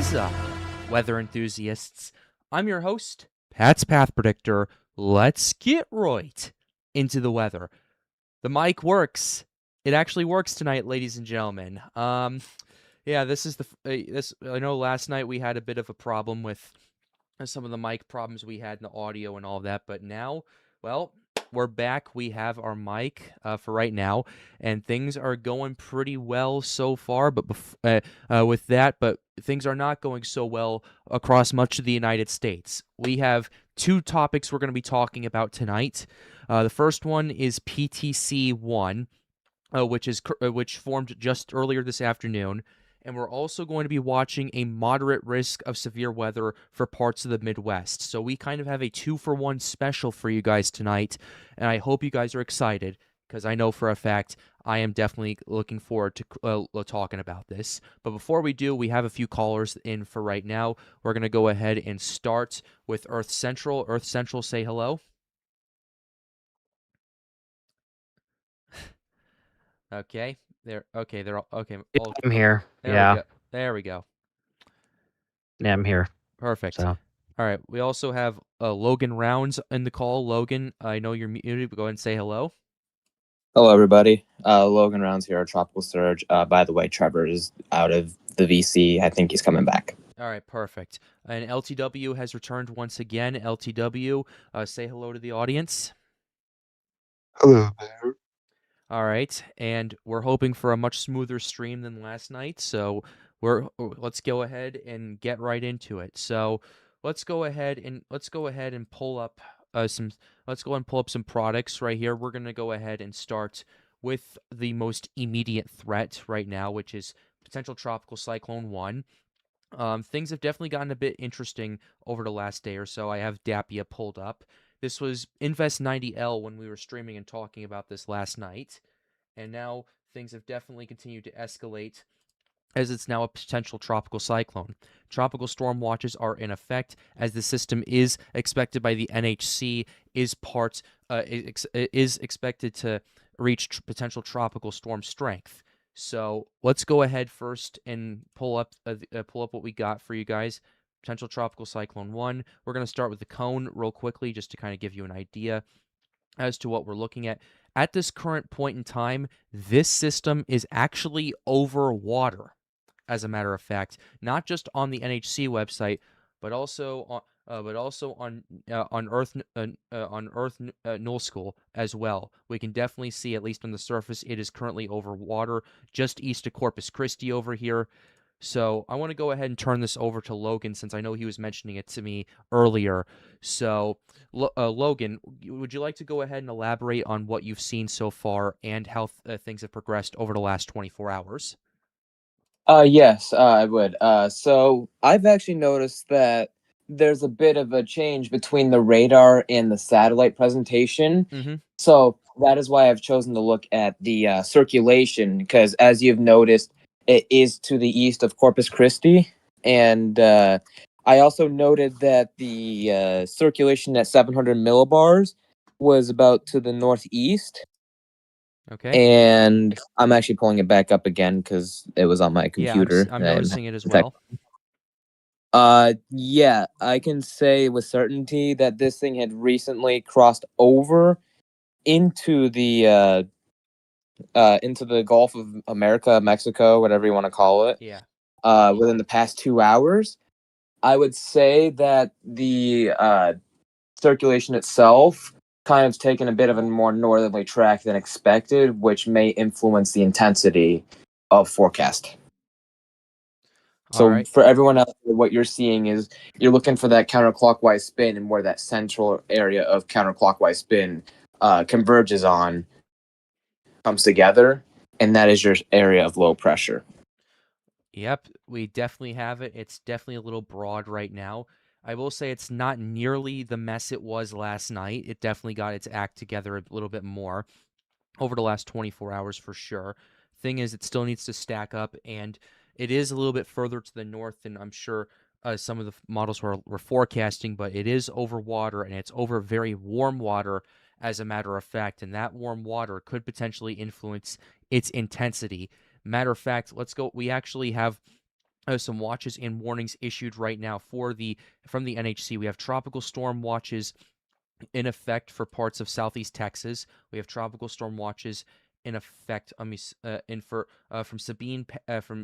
is up, weather enthusiasts? I'm your host, Pat's Path Predictor. Let's get right into the weather. The mic works. It actually works tonight, ladies and gentlemen. Yeah, this is this. I know last night we had a bit of a problem with some of the mic problems we had in the audio and all of that, but now, well, we're back. We have our mic for right now, and things are going pretty well so far. But with that, but things are not going so well across much of the United States. We have two topics we're going to be talking about tonight. The first one is PTC 1, which formed just earlier this afternoon. And we're also going to be watching a moderate risk of severe weather for parts of the Midwest. So we kind of have a 2-for-1 special for you guys tonight, and I hope you guys are excited, because I know for a fact I am definitely looking forward to talking about this. But before we do, we have a few callers in for right now. We're going to go ahead and start with Earth Central. Earth Central, say hello. Okay. They're all okay. Yeah, I'm here. There we Yeah. go. There we go. Yeah, I'm here. Perfect. So, All right. We also have Logan Rounds in the call. Logan, I know you're muted, but go ahead and say hello. Hello, everybody. Logan Rounds here at Tropical Surge. By the way, Trevor is out of the VC. I think he's coming back. All right. Perfect. And LTW has returned once again. LTW, say hello to the audience. Hello there. All right. And we're hoping for a much smoother stream than last night. So let's go ahead and get right into it. So let's go ahead and pull up some products right here. We're gonna go ahead and start with the most immediate threat right now, which is potential tropical cyclone 1. Things have definitely gotten a bit interesting over the last day or so. I have Dapia pulled up. This was Invest 90L when we were streaming and talking about this last night, and now things have definitely continued to escalate as it's now a potential tropical cyclone. Tropical storm watches are in effect as the system is expected by the NHC is expected to reach potential tropical storm strength. So let's go ahead first and pull up what we got for you guys. Potential tropical cyclone 1. We're going to start with the cone real quickly just to kind of give you an idea as to what we're looking at. At this current point in time, this system is actually over water, as a matter of fact, not just on the NHC website, but also on Earth Null School as well. We can definitely see, at least on the surface, it is currently over water just east of Corpus Christi over here. So I want to go ahead and turn this over to Logan, since I know he was mentioning it to me earlier. So, Logan, would you like to go ahead and elaborate on what you've seen so far and how things have progressed over the last 24 hours? Yes, I would. So I've actually noticed that there's a bit of a change between the radar and the satellite presentation. Mm-hmm. So that is why I've chosen to look at the circulation, because as you've noticed, it is to the east of Corpus Christi. And I also noted that the circulation at 700 millibars was about to the northeast. Okay. And I'm actually pulling it back up again because it was on my computer. Yeah, I'm noticing it as well. Yeah, I can say with certainty that this thing had recently crossed over into the Gulf of America, Mexico, whatever you want to call it. Yeah. Within the past 2 hours. I would say that the circulation itself kind of taken a bit of a more northerly track than expected, which may influence the intensity of forecast. So for everyone else, what you're seeing is you're looking for that counterclockwise spin, and where that central area of counterclockwise spin converges on comes together, and that is your area of low pressure. Yep, we definitely have it. It's definitely a little broad right now. I will say it's not nearly the mess it was last night. It definitely got its act together a little bit more over the last 24 hours for sure. Thing is, it still needs to stack up, and it is a little bit further to the north than I'm sure some of the models were forecasting, but it is over water, and it's over very warm water, as a matter of fact, and that warm water could potentially influence its intensity. Matter of fact, let's go. We actually have some watches and warnings issued right now from the NHC. We have tropical storm watches in effect for parts of southeast Texas. We have tropical storm watches in effect from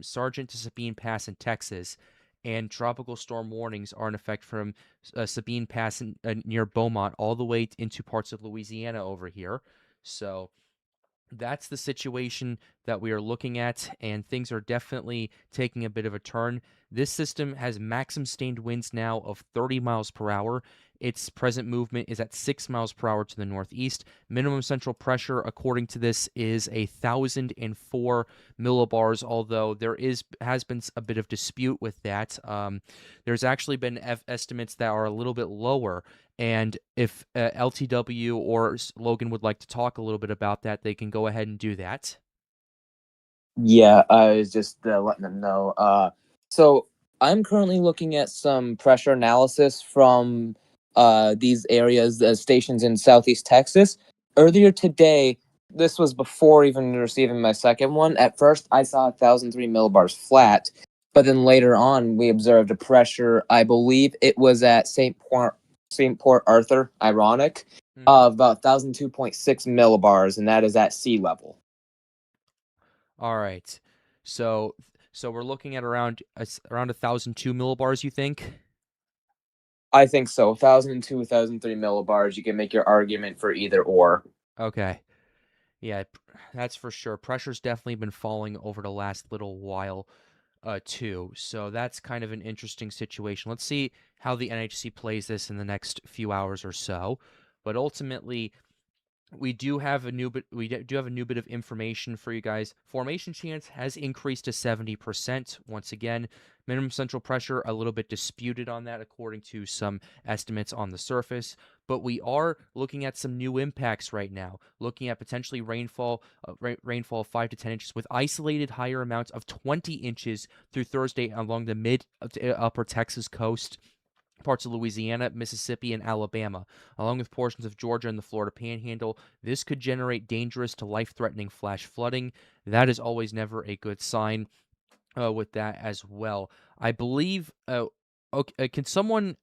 Sargent to Sabine Pass in Texas, and tropical storm warnings are in effect from Sabine Pass near Beaumont all the way into parts of Louisiana over here. So that's the situation that we are looking at, and things are definitely taking a bit of a turn. This system has maximum sustained winds now of 30 miles per hour. Its present movement is at 6 miles per hour to the northeast. Minimum central pressure, according to this, is 1,004 millibars, although has been a bit of dispute with that. There's actually been estimates that are a little bit lower, and if LTW or Logan would like to talk a little bit about that, they can go ahead and do that. Yeah, I was just letting them know. So I'm currently looking at some pressure analysis from these areas, stations in Southeast Texas. Earlier today, this was before even receiving my second one. At first, I saw 1,003 millibars flat, but then later on, we observed a pressure. I believe it was at St. Port Arthur, ironic, of about 1,002.6 millibars, and that is at sea level. All right, so we're looking at around 1,002 millibars. You think? I think so. 1,002, 1,003 millibars. You can make your argument for either or. Okay, yeah, that's for sure. Pressure's definitely been falling over the last little while, too. So that's kind of an interesting situation. Let's see how the NHC plays this in the next few hours or so. But ultimately, we do have a new bit of information for you guys. Formation chance has increased to 70%. Once again, minimum central pressure a little bit disputed on that according to some estimates on the surface, but we are looking at some new impacts right now, looking at potentially rainfall of 5 to 10 inches with isolated higher amounts of 20 inches through Thursday along the mid to upper Texas coast, parts of Louisiana, Mississippi, and Alabama, along with portions of Georgia and the Florida Panhandle. This could generate dangerous to life-threatening flash flooding. That is always never a good sign with that as well. I believe, can someone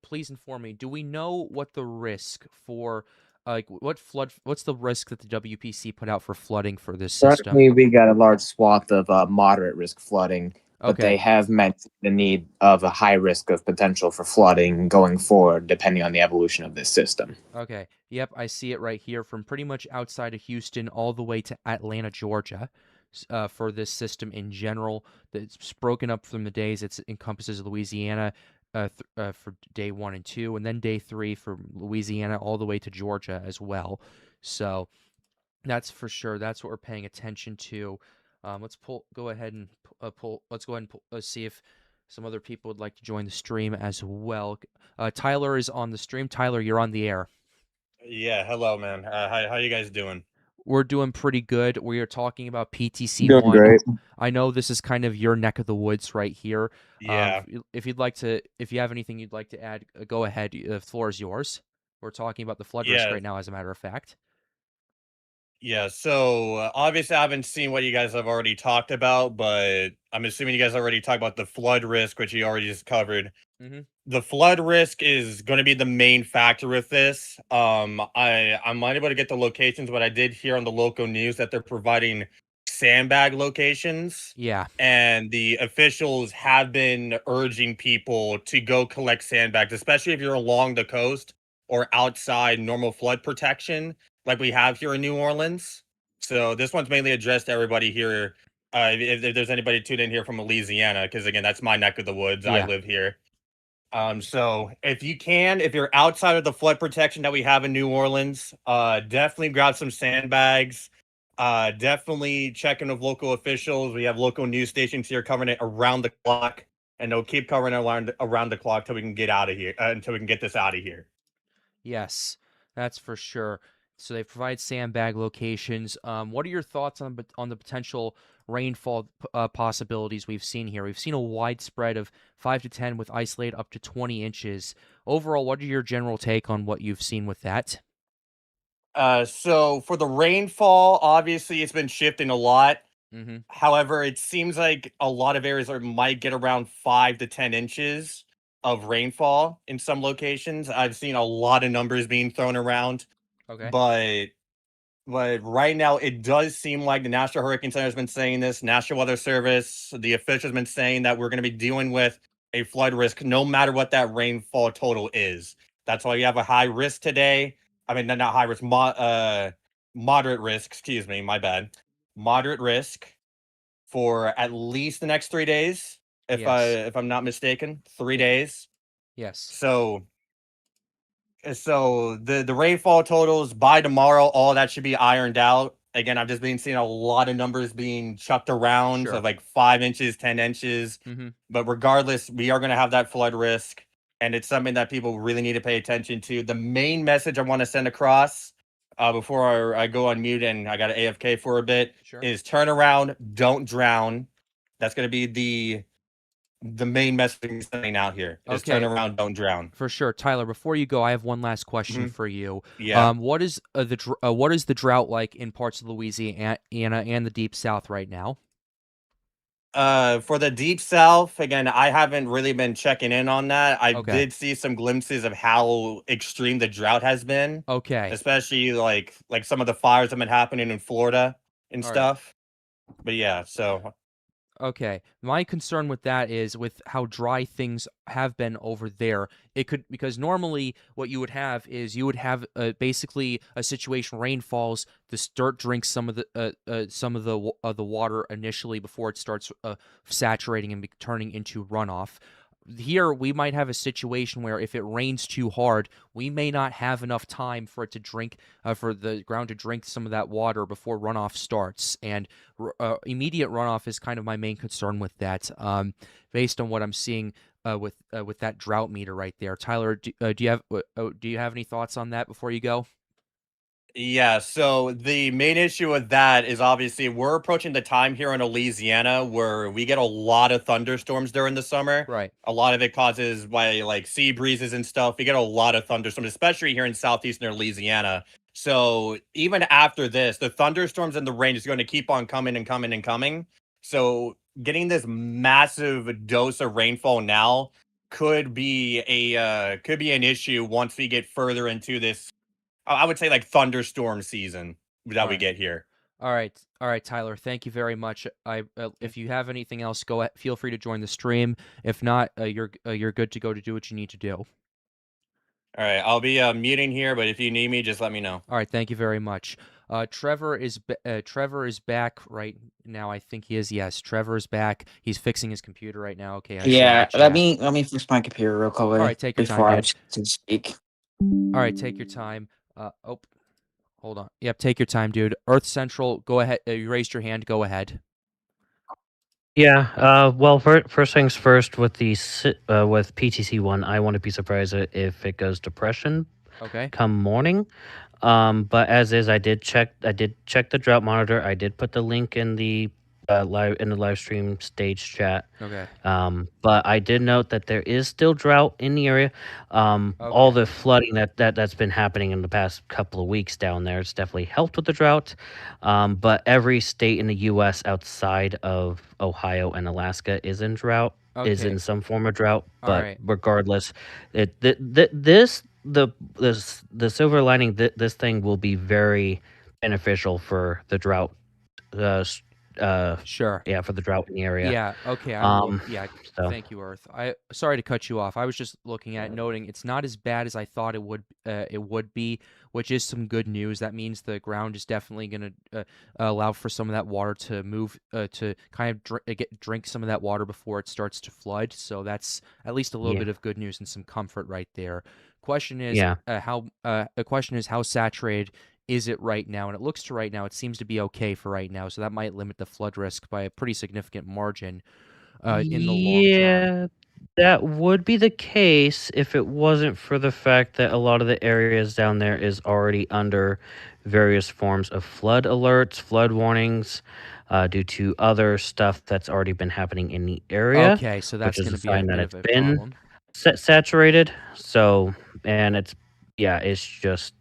please inform me, do we know what the risk for, what's the risk that the WPC put out for flooding for this system? Currently, we got a large swath of moderate risk flooding, but they Okay. have mentioned the need of a high risk of potential for flooding going forward, depending on the evolution of this system. Okay. Yep, I see it right here from pretty much outside of Houston all the way to Atlanta, Georgia, for this system in general. It's broken up from the days. It encompasses Louisiana for day 1 and 2, and then day 3 for Louisiana all the way to Georgia as well. So that's for sure. That's what we're paying attention to. Let's go ahead and see if some other people would like to join the stream as well. Tyler is on the stream. Tyler, you're on the air. Yeah, hello, man. How you guys doing? We're doing pretty good. We are talking about PTC Doing 1. great. I know this is kind of your neck of the woods right here. Yeah. If you have anything you'd like to add, go ahead. The floor is yours. We're talking about the flood risk Yeah. right now, as a matter of fact. Yeah, so obviously I haven't seen what you guys have already talked about, but I'm assuming you guys already talked about the flood risk, which you already just covered. Mhm. The flood risk is going to be the main factor with this. I'm unable to get the locations, but I did hear on the local news that they're providing sandbag locations. Yeah. And the officials have been urging people to go collect sandbags, especially if you're along the coast or outside normal flood protection like we have here in New Orleans. So this one's mainly addressed to everybody here. If there's anybody tuned in here from Louisiana, because again, that's my neck of the woods. I Yeah. live here. So if you're outside of the flood protection that we have in New Orleans, definitely grab some sandbags. Definitely check in with local officials. We have local news stations here covering it around the clock, and they'll keep covering it around the clock till we can get out of here, until we can get this out of here. Yes, that's for sure. So they provide sandbag locations. What are your thoughts on the potential rainfall possibilities we've seen here? We've seen a widespread of 5 to 10 with isolated up to 20 inches. Overall, what are your general take on what you've seen with that? So for the rainfall, obviously it's been shifting a lot. Mm-hmm. However, it seems like a lot of areas might get around 5 to 10 inches of rainfall in some locations. I've seen a lot of numbers being thrown around, Okay. but right now it does seem like the National Hurricane Center has been saying this, National Weather Service, the officials have been saying that we're going to be dealing with a flood risk no matter what that rainfall total is. That's why you have a high risk today. I mean, not high risk, moderate risk. Excuse me, my bad. Moderate risk for at least the next 3 days, Yes. if I'm not mistaken, 3 days. Yes. So the rainfall totals by tomorrow, all that should be ironed out. Again, I've just been seeing a lot of numbers being chucked around Sure. of like 5 inches, 10 inches. Mm-hmm. But regardless, we are going to have that flood risk, and it's something that people really need to pay attention to. The main message I want to send across before I go on mute and I got to AFK for a bit Sure. is turn around, don't drown. That's going to be the main message I'm sending out here. Is Okay. turn around, don't drown. For sure, Tyler. Before you go, I have one last question Mhm. for you. Yeah. What is what is the drought like in parts of Louisiana and the Deep South right now? For the Deep South, again, I haven't really been checking in on that. I Okay. did see some glimpses of how extreme the drought has been, Okay. especially like some of the fires have been happening in Florida and All right. stuff. But yeah, so Okay. My concern with that is with how dry things have been over there. It could, because normally what you would have is you would have basically a situation where rain falls, the dirt drinks some of the water initially before it starts saturating and turning into runoff. Here we might have a situation where if it rains too hard, we may not have enough time for it to drink, for the ground to drink some of that water before runoff starts. And immediate runoff is kind of my main concern with that, based on what I'm seeing with that drought meter right there. Tyler, do you have any thoughts on that before you go? yeah, so the main issue with that is obviously we're approaching the time here in Louisiana where we get a lot of thunderstorms during the summer. Right. A lot of it causes by like sea breezes and stuff. We get a lot of thunderstorms, especially here in southeastern Louisiana. So even after this, the thunderstorms and the rain is going to keep on coming and coming and coming. So getting this massive dose of rainfall now could be an issue once we get further into this. I would say like thunderstorm season that All we right. get here. All right, Tyler. Thank you very much. If you have anything else, feel free to join the stream. If not, you're good to go to do what you need to do. All right, I'll be muting here, but if you need me, just let me know. All right, thank you very much. Trevor is back right now. I think he is. Yes, Trevor is back. He's fixing his computer right now. Okay, I see Yeah, in the chat. let me fix my computer real quick. All right, take your before time, I dude. speak. All right, take your time. Hold on. Yep, take your time, dude. Earth Central, go ahead. You raised your hand. Go ahead. Yeah. Well, first things first. With with PTC one, I wouldn't be surprised if it goes depression Okay. come morning. But as is, I did check the drought monitor. I did put the link in the live stream stage chat. Okay. But I did note that there is still drought in the area. All Okay. the flooding that's been happening in the past couple of weeks down there has definitely helped with the drought. But every state in the U.S. outside of Ohio and Alaska is in drought, is Okay. in some form of drought. All But right. regardless, the silver lining, this thing will be very beneficial for the drought. Sure. Yeah, for the drought in the area. Yeah. Okay. Yeah. So Thank you, Earth. Sorry to cut you off. I was just looking at noting it's not as bad as I thought it would be, which is some good news. That means the ground is definitely going to allow for some of that water to move to kind of drink some of that water before it starts to flood. So that's at least a little Yeah. bit of good news and some comfort right there. Question is Yeah. how saturated is it right now? And it looks to right now, it seems to be okay for right now. So that might limit the flood risk by a pretty significant margin in the long term. Yeah, that would be the case if it wasn't for the fact that a lot of the areas down there is already under various forms of flood alerts, flood warnings, due to other stuff that's already been happening in the area, Okay, so that's which is going a to be a sign that bit it's of a been problem. saturated. So, and it's just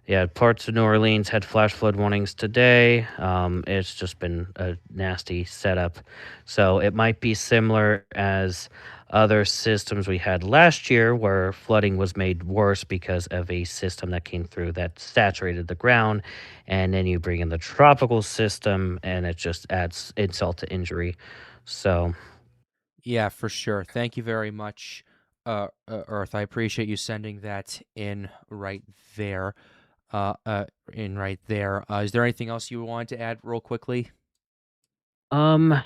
Yeah, parts of New Orleans had flash flood warnings today. It's just been a nasty setup. So it might be similar as other systems we had last year where flooding was made worse because of a system that came through that saturated the ground. And then you bring in the tropical system and it just adds insult to injury. So, Yeah, for sure. Thank you very much, Earth. I appreciate you sending that in right there. Uh, uh, in right there. Is there anything else you wanted to add real quickly? um,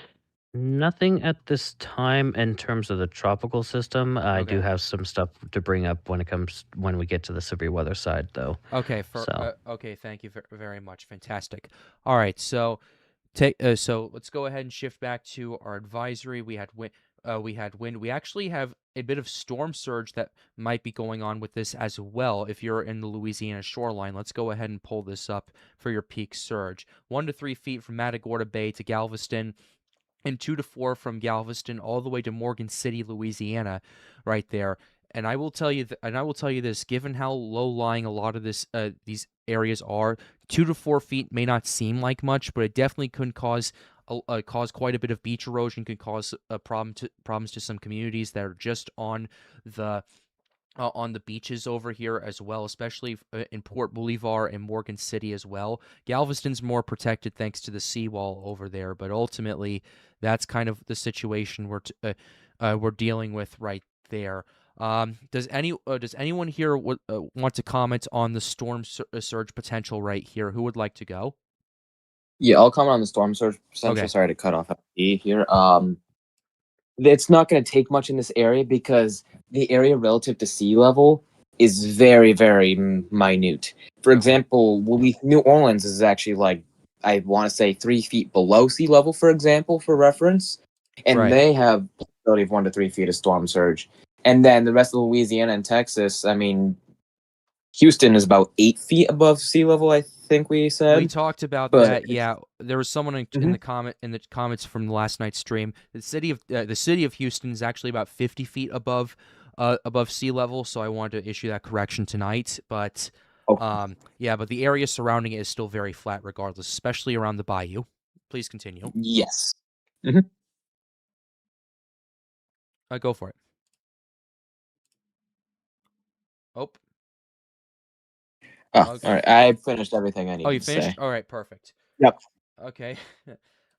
nothing at this time in terms of the tropical system. I do Okay. have some stuff to bring up when we get to the severe weather side, though. Okay. So, Okay. Thank you very much. Fantastic. All right. So let's go ahead and shift back to our advisory. We had wind. We had wind. We actually have a bit of storm surge that might be going on with this as well. If you're in the Louisiana shoreline, let's go ahead and pull this up for your peak surge. 1 to 3 feet from Matagorda Bay to Galveston, and 2 to 4 from Galveston all the way to Morgan City, Louisiana, right there. And I will tell you, this: given how low-lying a lot of these areas are, 2 to 4 feet may not seem like much, but it definitely could cause quite a bit of beach erosion. Could cause a problems to some communities that are just on the beaches over here as well, especially in Port Bolivar and Morgan City as well. Galveston's more protected thanks to the seawall over there, but ultimately, that's kind of the situation we're dealing with right there. Does anyone here want to comment on the storm surge potential right here? Who would like to go? Yeah, I'll comment on the storm surge potential. Okay. Sorry to cut off FD here. It's not going to take much in this area because the area relative to sea level is very, very minute. For Okay. example, New Orleans is actually like, I want to say 3 feet below sea level, for example, for reference. And Right. they have possibility of 1 to 3 feet of storm surge. And then the rest of Louisiana and Texas, I mean, Houston is about 8 feet above sea level, I think we We said. talked about But that. Yeah, there was someone in the comments from last night's stream. The city of Houston is actually about 50 feet above sea level. So I wanted to issue that correction tonight. But oh, yeah, but the area surrounding it is still very flat, regardless, especially around the bayou. Please continue. yes. Go for it. Oh, Oh, okay. all right. I finished everything I Oh, you needed to finished? say. All right, perfect. Yep. Okay.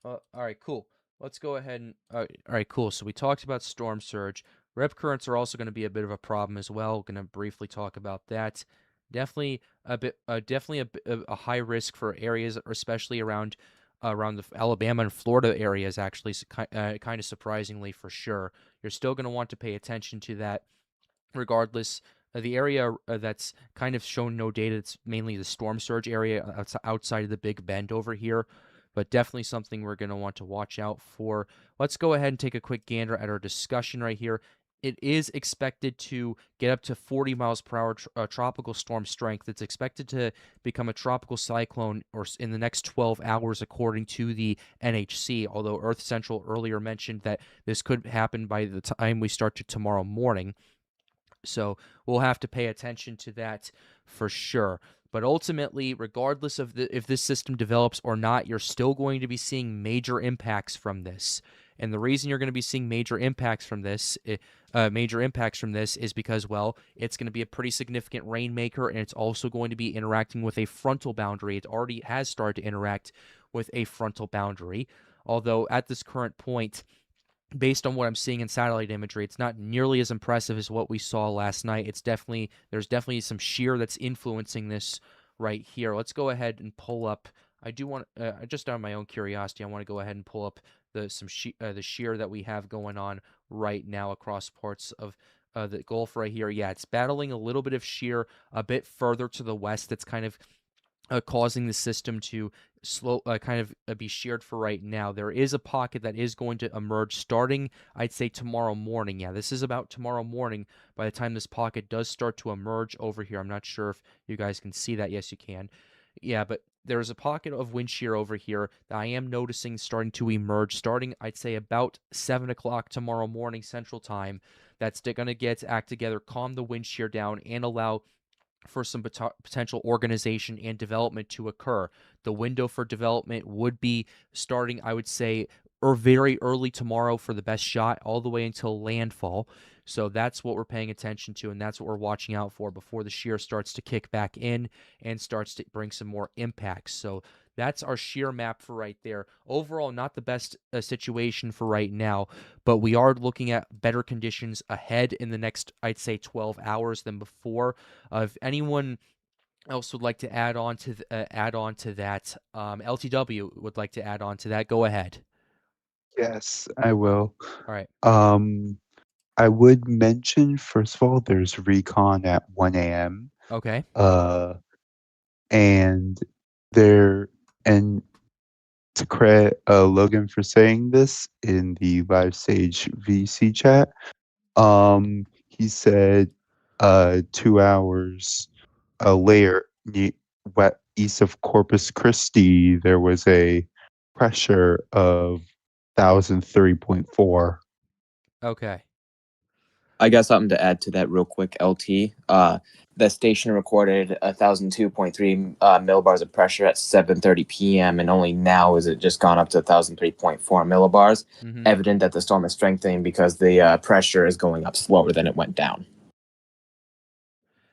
Well, all right, cool. Let's go ahead and all right, cool. So we talked about storm surge. Rip currents are also going to be a bit of a problem as well. Going to briefly talk about that. Definitely a high risk for areas, especially around the Alabama and Florida areas. Actually, kind of surprisingly for sure. You're still going to want to pay attention to that regardless. The area that's kind of shown no data, it's mainly the storm surge area outside of the Big Bend over here, but definitely something we're going to want to watch out for. Let's go ahead and take a quick gander at our discussion right here. It is expected to get up to 40 miles per hour tropical storm strength. It's expected to become a tropical cyclone in the next 12 hours, according to the NHC, although Earth Central earlier mentioned that this could happen by the time we start to tomorrow morning. So we'll have to pay attention to that for sure. But ultimately, regardless of if this system develops or not, you're still going to be seeing major impacts from this. And the reason you're going to be seeing major impacts from this is because, well, it's going to be a pretty significant rainmaker, and it's also going to be interacting with a frontal boundary. It already has started to interact with a frontal boundary, although at this current point, based on what I'm seeing in satellite imagery, it's not nearly as impressive as what we saw last night. There's definitely some shear that's influencing this right here. Let's go ahead and pull up. I do want just out of my own curiosity, I want to go ahead and pull up the shear that we have going on right now across parts of the Gulf right here. Yeah, it's battling a little bit of shear a bit further to the west. That's kind of causing the system to be sheared for right now. There is a pocket that is going to emerge starting, I'd say, tomorrow morning. Yeah, this is about tomorrow morning by the time this pocket does start to emerge over here. I'm not sure if you guys can see that. Yes, you can. Yeah, but there's a pocket of wind shear over here that I am noticing starting to emerge starting, I'd say, about 7 o'clock tomorrow morning Central Time. That's going to act together, calm the wind shear down, and allow for some potential organization and development to occur. The window for development would be starting, I would say, or very early tomorrow for the best shot, all the way until landfall. So that's what we're paying attention to, and that's what we're watching out for before the shear starts to kick back in and starts to bring some more impacts. So that's our shear map for right there. Overall, not the best situation for right now, but we are looking at better conditions ahead in the next, I'd say, 12 hours than before. If anyone else would like to add on to that, LTW would like to add on to that, go ahead. Yes, I will. All right. I would mention, first of all, there's recon at 1 a.m. Okay. And there, and to credit Logan for saying this in the live stage VC chat, he said 2 hours later, east of Corpus Christi, there was a pressure of 1,003.4. Okay. I got something to add to that real quick, LT. The station recorded 1,002.3 millibars of pressure at 7:30 p.m. and only now is it just gone up to 1,003.4 millibars. Mm-hmm. Evident that the storm is strengthening because the pressure is going up slower than it went down.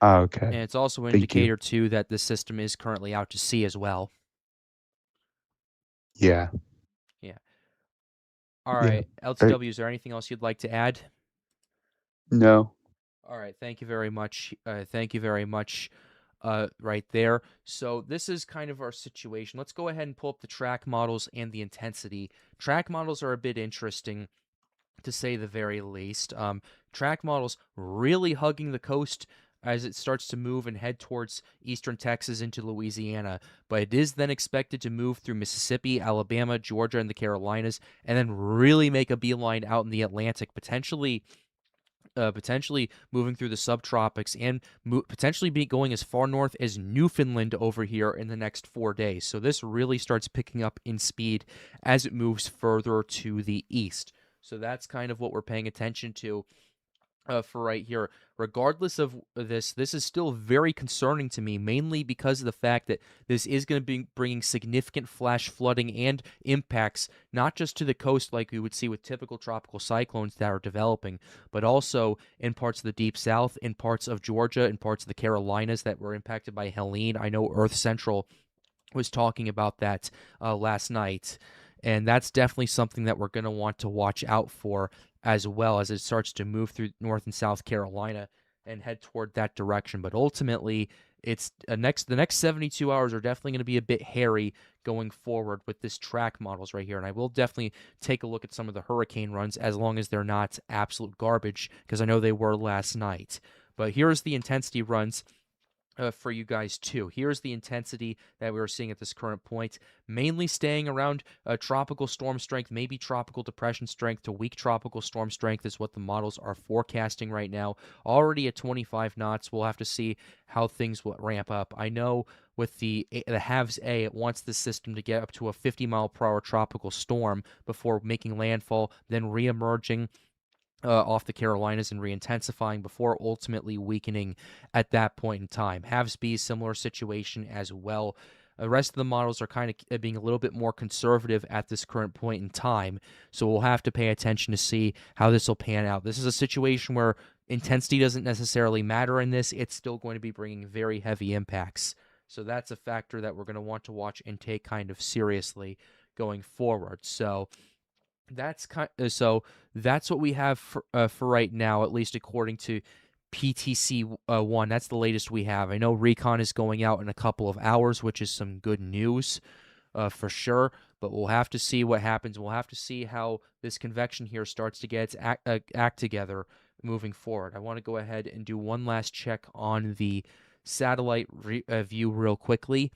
Okay. And it's also an Thank you. indicator, too, that the system is currently out to sea as well. Yeah. All Yeah. right. LTW, is there anything else you'd like to add? No. All right. Thank you very much. Thank you very much right there. So this is kind of our situation. Let's go ahead and pull up the track models and the intensity. Track models are a bit interesting, to say the very least. Track models really hugging the coast as it starts to move and head towards eastern Texas into Louisiana, but it is then expected to move through Mississippi, Alabama, Georgia, and the Carolinas, and then really make a beeline out in the Atlantic, potentially moving through the subtropics and potentially be going as far north as Newfoundland over here in the next 4 days. So this really starts picking up in speed as it moves further to the east. So that's kind of what we're paying attention to for right here. Regardless of this is still very concerning to me, mainly because of the fact that this is going to be bringing significant flash flooding and impacts, not just to the coast like we would see with typical tropical cyclones that are developing, but also in parts of the deep south, in parts of Georgia, in parts of the Carolinas that were impacted by Helene. I know Earth Central was talking about that last night, and that's definitely something that we're going to want to watch out for as well as it starts to move through North and South Carolina and head toward that direction. But ultimately, it's the next 72 hours are definitely going to be a bit hairy going forward with this track models right here. And I will definitely take a look at some of the hurricane runs as long as they're not absolute garbage, because I know they were last night. But here's the intensity runs for you guys too. Here's the intensity that we are seeing at this current point, mainly staying around tropical storm strength, maybe tropical depression strength to weak tropical storm strength is what the models are forecasting right now. Already at 25 knots. We'll have to see how things will ramp up. I know with the HAVS A, it wants the system to get up to a 50-mile-per-hour tropical storm before making landfall, then re-emerging off the Carolinas and re-intensifying before ultimately weakening at that point in time. HAVS B, similar situation as well. The rest of the models are kind of being a little bit more conservative at this current point in time, so we'll have to pay attention to see how this will pan out. This is a situation where intensity doesn't necessarily matter in this. It's still going to be bringing very heavy impacts. So that's a factor that we're going to want to watch and take kind of seriously going forward. So that's what we have for right now, at least according to PTC 1. That's the latest we have. I know Recon is going out in a couple of hours, which is some good news for sure. But we'll have to see what happens. We'll have to see how this convection here starts to get its act together moving forward. I want to go ahead and do one last check on the satellite view real quickly.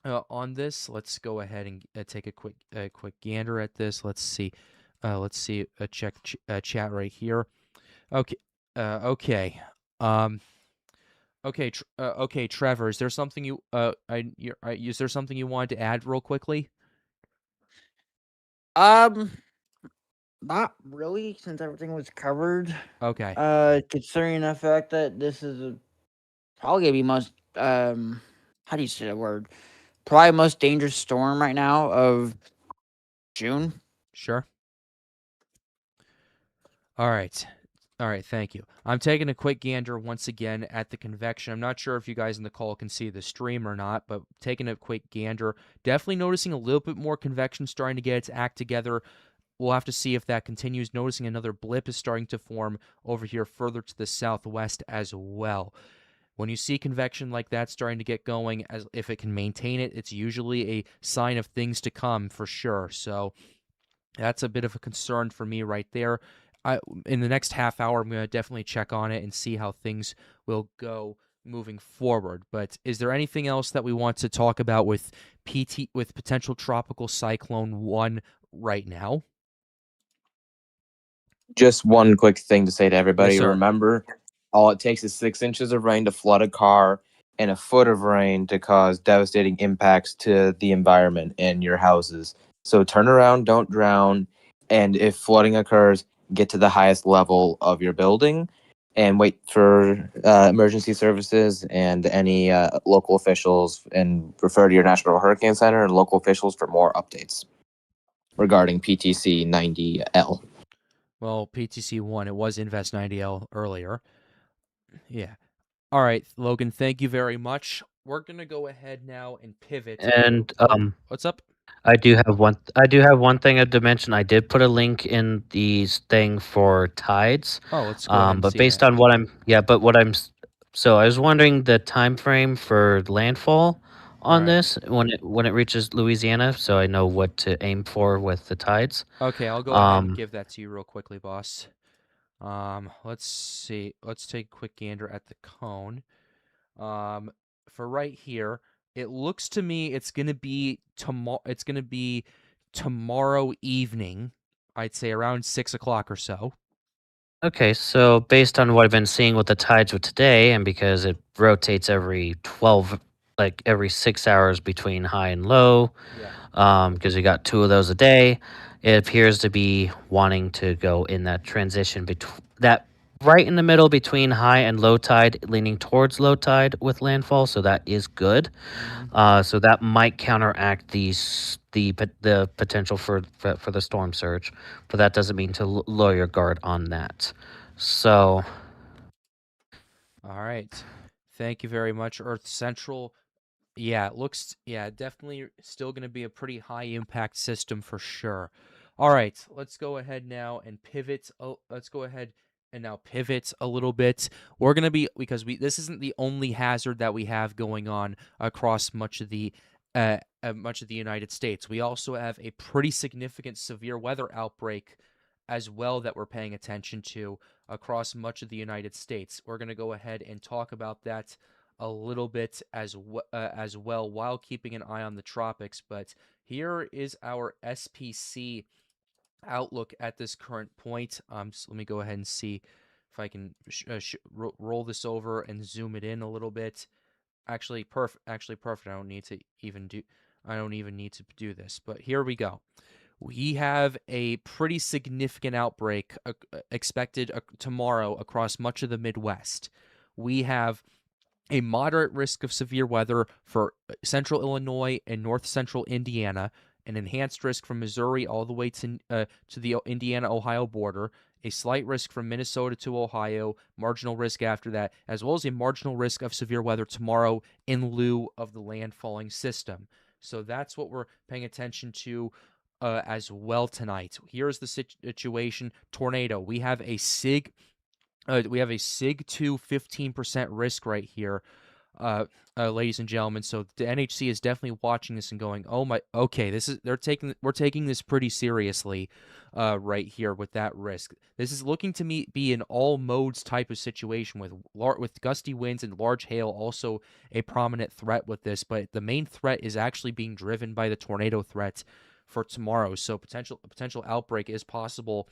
On this, let's go ahead and take a quick gander at this. Let's see check chat right here. Okay. Okay. Okay. Okay, Trevor, is there something is there something you wanted to add real quickly? Not really, since everything was covered. Okay. Considering the fact that this is a probably gonna be most how do you say that word? Probably most dangerous storm right now of June. Sure. All right. All right, thank you. I'm taking a quick gander once again at the convection. I'm not sure if you guys in the call can see the stream or not, but taking a quick gander. Definitely noticing a little bit more convection starting to get its act together. We'll have to see if that continues. Noticing another blip is starting to form over here further to the southwest as well. When you see convection like that starting to get going, as if it can maintain it, it's usually a sign of things to come for sure. So that's a bit of a concern for me right there. In the next half hour, I'm going to definitely check on it and see how things will go moving forward. But is there anything else that we want to talk about with potential tropical cyclone 1 right now? Just one quick thing to say to everybody. Yes, sir. Remember, all it takes is 6 inches of rain to flood a car and a foot of rain to cause devastating impacts to the environment and your houses. So turn around, don't drown, and if flooding occurs, get to the highest level of your building and wait for emergency services and any local officials, and refer to your National Hurricane Center and local officials for more updates regarding PTC 90L. Well, PTC 1, it was Invest 90L earlier. Yeah. All right, Logan, thank you very much. We're going to go ahead now and pivot. And What's up? I do have one thing I did mention. I did put a link in the thing for tides. Oh, let's go ahead and But see based that. on so I was wondering the time frame for landfall on Alright. this when it reaches Louisiana, so I know what to aim for with the tides. Okay, I'll go ahead and give that to you real quickly, boss. Let's see. Let's take a quick gander at the cone. For right here, it looks to me it's gonna be tomorrow. It's gonna be tomorrow evening. I'd say around 6 o'clock or so. Okay, so based on what I've been seeing with the tides with today, and because it rotates every every 6 hours between high and low, Yeah. because you got 2 of those a day, it appears to be wanting to go in that transition between that right in the middle between high and low tide, leaning towards low tide with landfall. So that is good. So that might counteract the potential for the storm surge, but that doesn't mean to lower your guard on that. So All right. Thank you very much, Earth Central. Yeah, it looks, definitely still going to be a pretty high impact system for sure. All right, let's go ahead now and pivot. Let's go ahead and now pivot a little bit. We're going to be, because this isn't the only hazard that we have going on across much of the United States. We also have a pretty significant severe weather outbreak as well that we're paying attention to across much of the United States. We're going to go ahead and talk about that a little bit as well while keeping an eye on the tropics. But here is our SPC outlook at this current point. So let me go ahead and see if I can roll this over and zoom it in a little bit. Actually, perfect. I don't even need to do this. But here we go. We have a pretty significant outbreak expected tomorrow across much of the Midwest. We have a moderate risk of severe weather for central Illinois and north central Indiana, an enhanced risk from Missouri all the way to the Indiana-Ohio border, a slight risk from Minnesota to Ohio, marginal risk after that, as well as a marginal risk of severe weather tomorrow in lieu of the landfalling system. So that's what we're paying attention to as well tonight. Here's the situation. Tornado. We have a SIG 2 15% risk right here, ladies and gentlemen. So the NHC is definitely watching this and going, "Oh my, okay, we're taking this pretty seriously, right here with that risk. This is looking to me be an all modes type of situation with gusty winds and large hail, also a prominent threat with this. But the main threat is actually being driven by the tornado threat for tomorrow. So potential outbreak is possible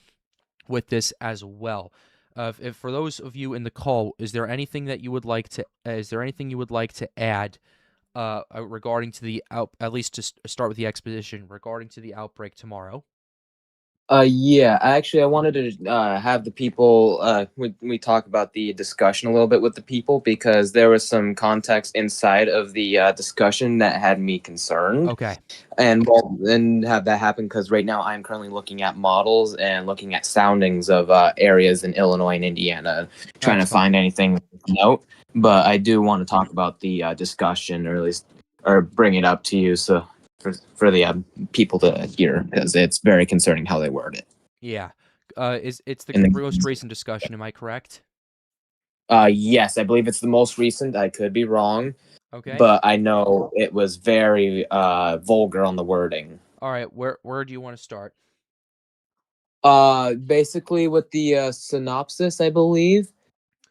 with this as well. If for those of you in the call, is there anything you would like to add regarding to the at least to start with the exposition regarding to the outbreak tomorrow? Yeah, actually, I wanted to have the people we talk about the discussion a little bit with the people because there was some context inside of the discussion that had me concerned, Okay. and have that happen because right now I'm currently looking at models and looking at soundings of areas in Illinois and Indiana, trying to Excellent. find anything to note. But I do want to talk about the discussion, or at least, or bring it up to you, so for the people to hear, because it's very concerning how they word it. Yeah. It's the In the most recent discussion, am I correct? Yes, I believe it's the most recent. I could be wrong, Okay. but I know it was very vulgar on the wording. All right, where do you want to start? Basically with the synopsis, I believe.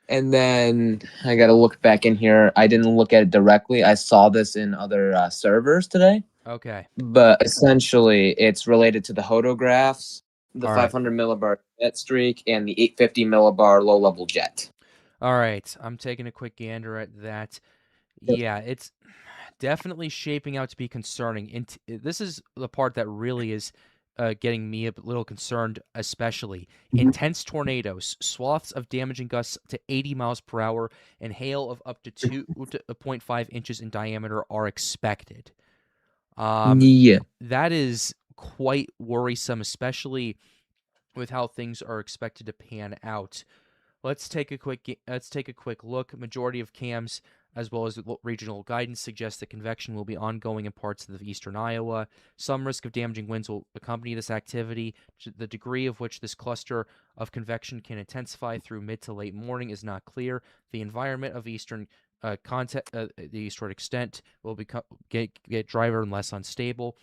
And then I got to look back in here. I didn't look at it directly. I saw this in other servers today. Okay. But essentially, it's related to the hodographs, the All right. 500 millibar jet streak, and the 850 millibar low level jet. All right, I'm taking a quick gander at that. Yeah, it's definitely shaping out to be concerning. And this is the part that really is getting me a little concerned, especially. Intense tornadoes, swaths of damaging gusts to 80 miles per hour, and hail of up to 2.5 inches in diameter are expected. Yeah. That is quite worrisome, especially with how things are expected to pan out. Let's take a quick look. Majority of cams, as well as regional guidance, suggest that convection will be ongoing in parts of eastern Iowa. Some risk of damaging winds will accompany this activity. The degree of which this cluster of convection can intensify through mid to late morning is not clear. The environment of eastern the eastward extent will get drier and less unstable.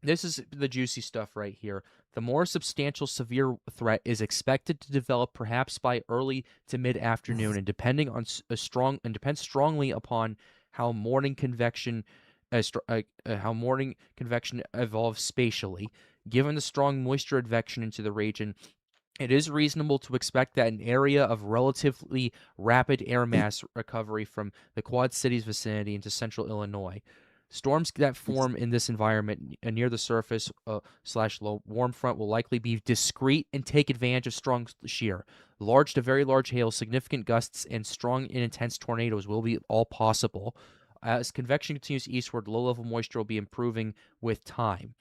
This is the juicy stuff right here. The more substantial severe threat is expected to develop perhaps by early to mid-afternoon, and depends strongly upon how morning convection evolves spatially. Given the strong moisture advection into the region, it is reasonable to expect that an area of relatively rapid air mass recovery from the Quad Cities vicinity into central Illinois. Storms that form in this environment near the surface / low warm front will likely be discrete and take advantage of strong shear. Large to very large hail, significant gusts, and strong and intense tornadoes will be all possible. As convection continues eastward, low-level moisture will be improving with time.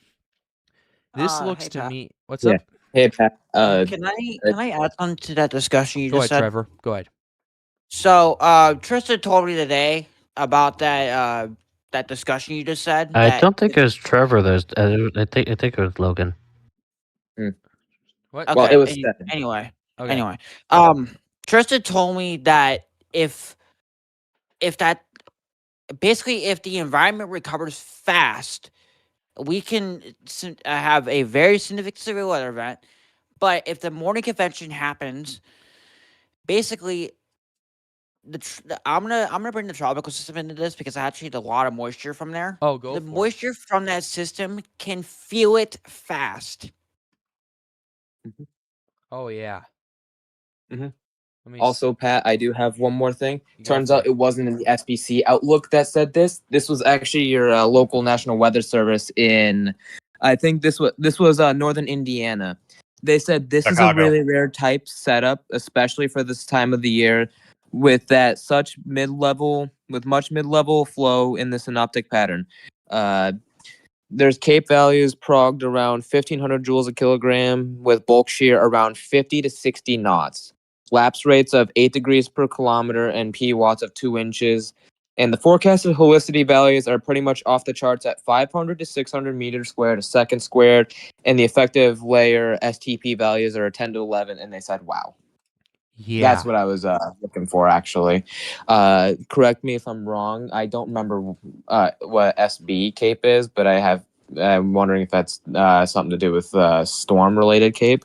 This looks Hey, to Pat. me... What's Yeah. up? Hey, Pat. Can I add on to that discussion you Go just ahead, said? Trevor. Go ahead. So, Tristan told me today about that discussion you just said. I That don't think it was Trevor. I think it was Logan. What? Well, okay. it was Stefan. Anyway, Okay. Tristan told me that if that basically if the environment recovers fast, we can have a very significant severe weather event. But if the morning convention happens, basically I'm gonna bring the tropical system into this because I actually had a lot of moisture from there. Oh, go The for it. moisture from that system can feel it fast. Oh, yeah. Mhm. Let me Also, Pat, I do have one more thing. Go Turns for out it wasn't in the SBC Outlook that said this. This was actually your local National Weather Service in, I think this was northern Indiana. They said this is a Chicago. really rare type setup, especially for this time of the year, with much mid-level flow in the synoptic pattern. There's Cape values progged around 1,500 joules a kilogram, with bulk shear around 50 to 60 knots. Lapse rates of 8 degrees per kilometer and P watts of 2 inches. And the forecasted helicity values are pretty much off the charts at 500 to 600 meters squared a second squared. And the effective layer STP values are 10 to 11. And they said, wow. Yeah. That's what I was looking for, actually. Correct me if I'm wrong. I don't remember what SB Cape is, but I'm wondering if that's something to do with storm-related Cape.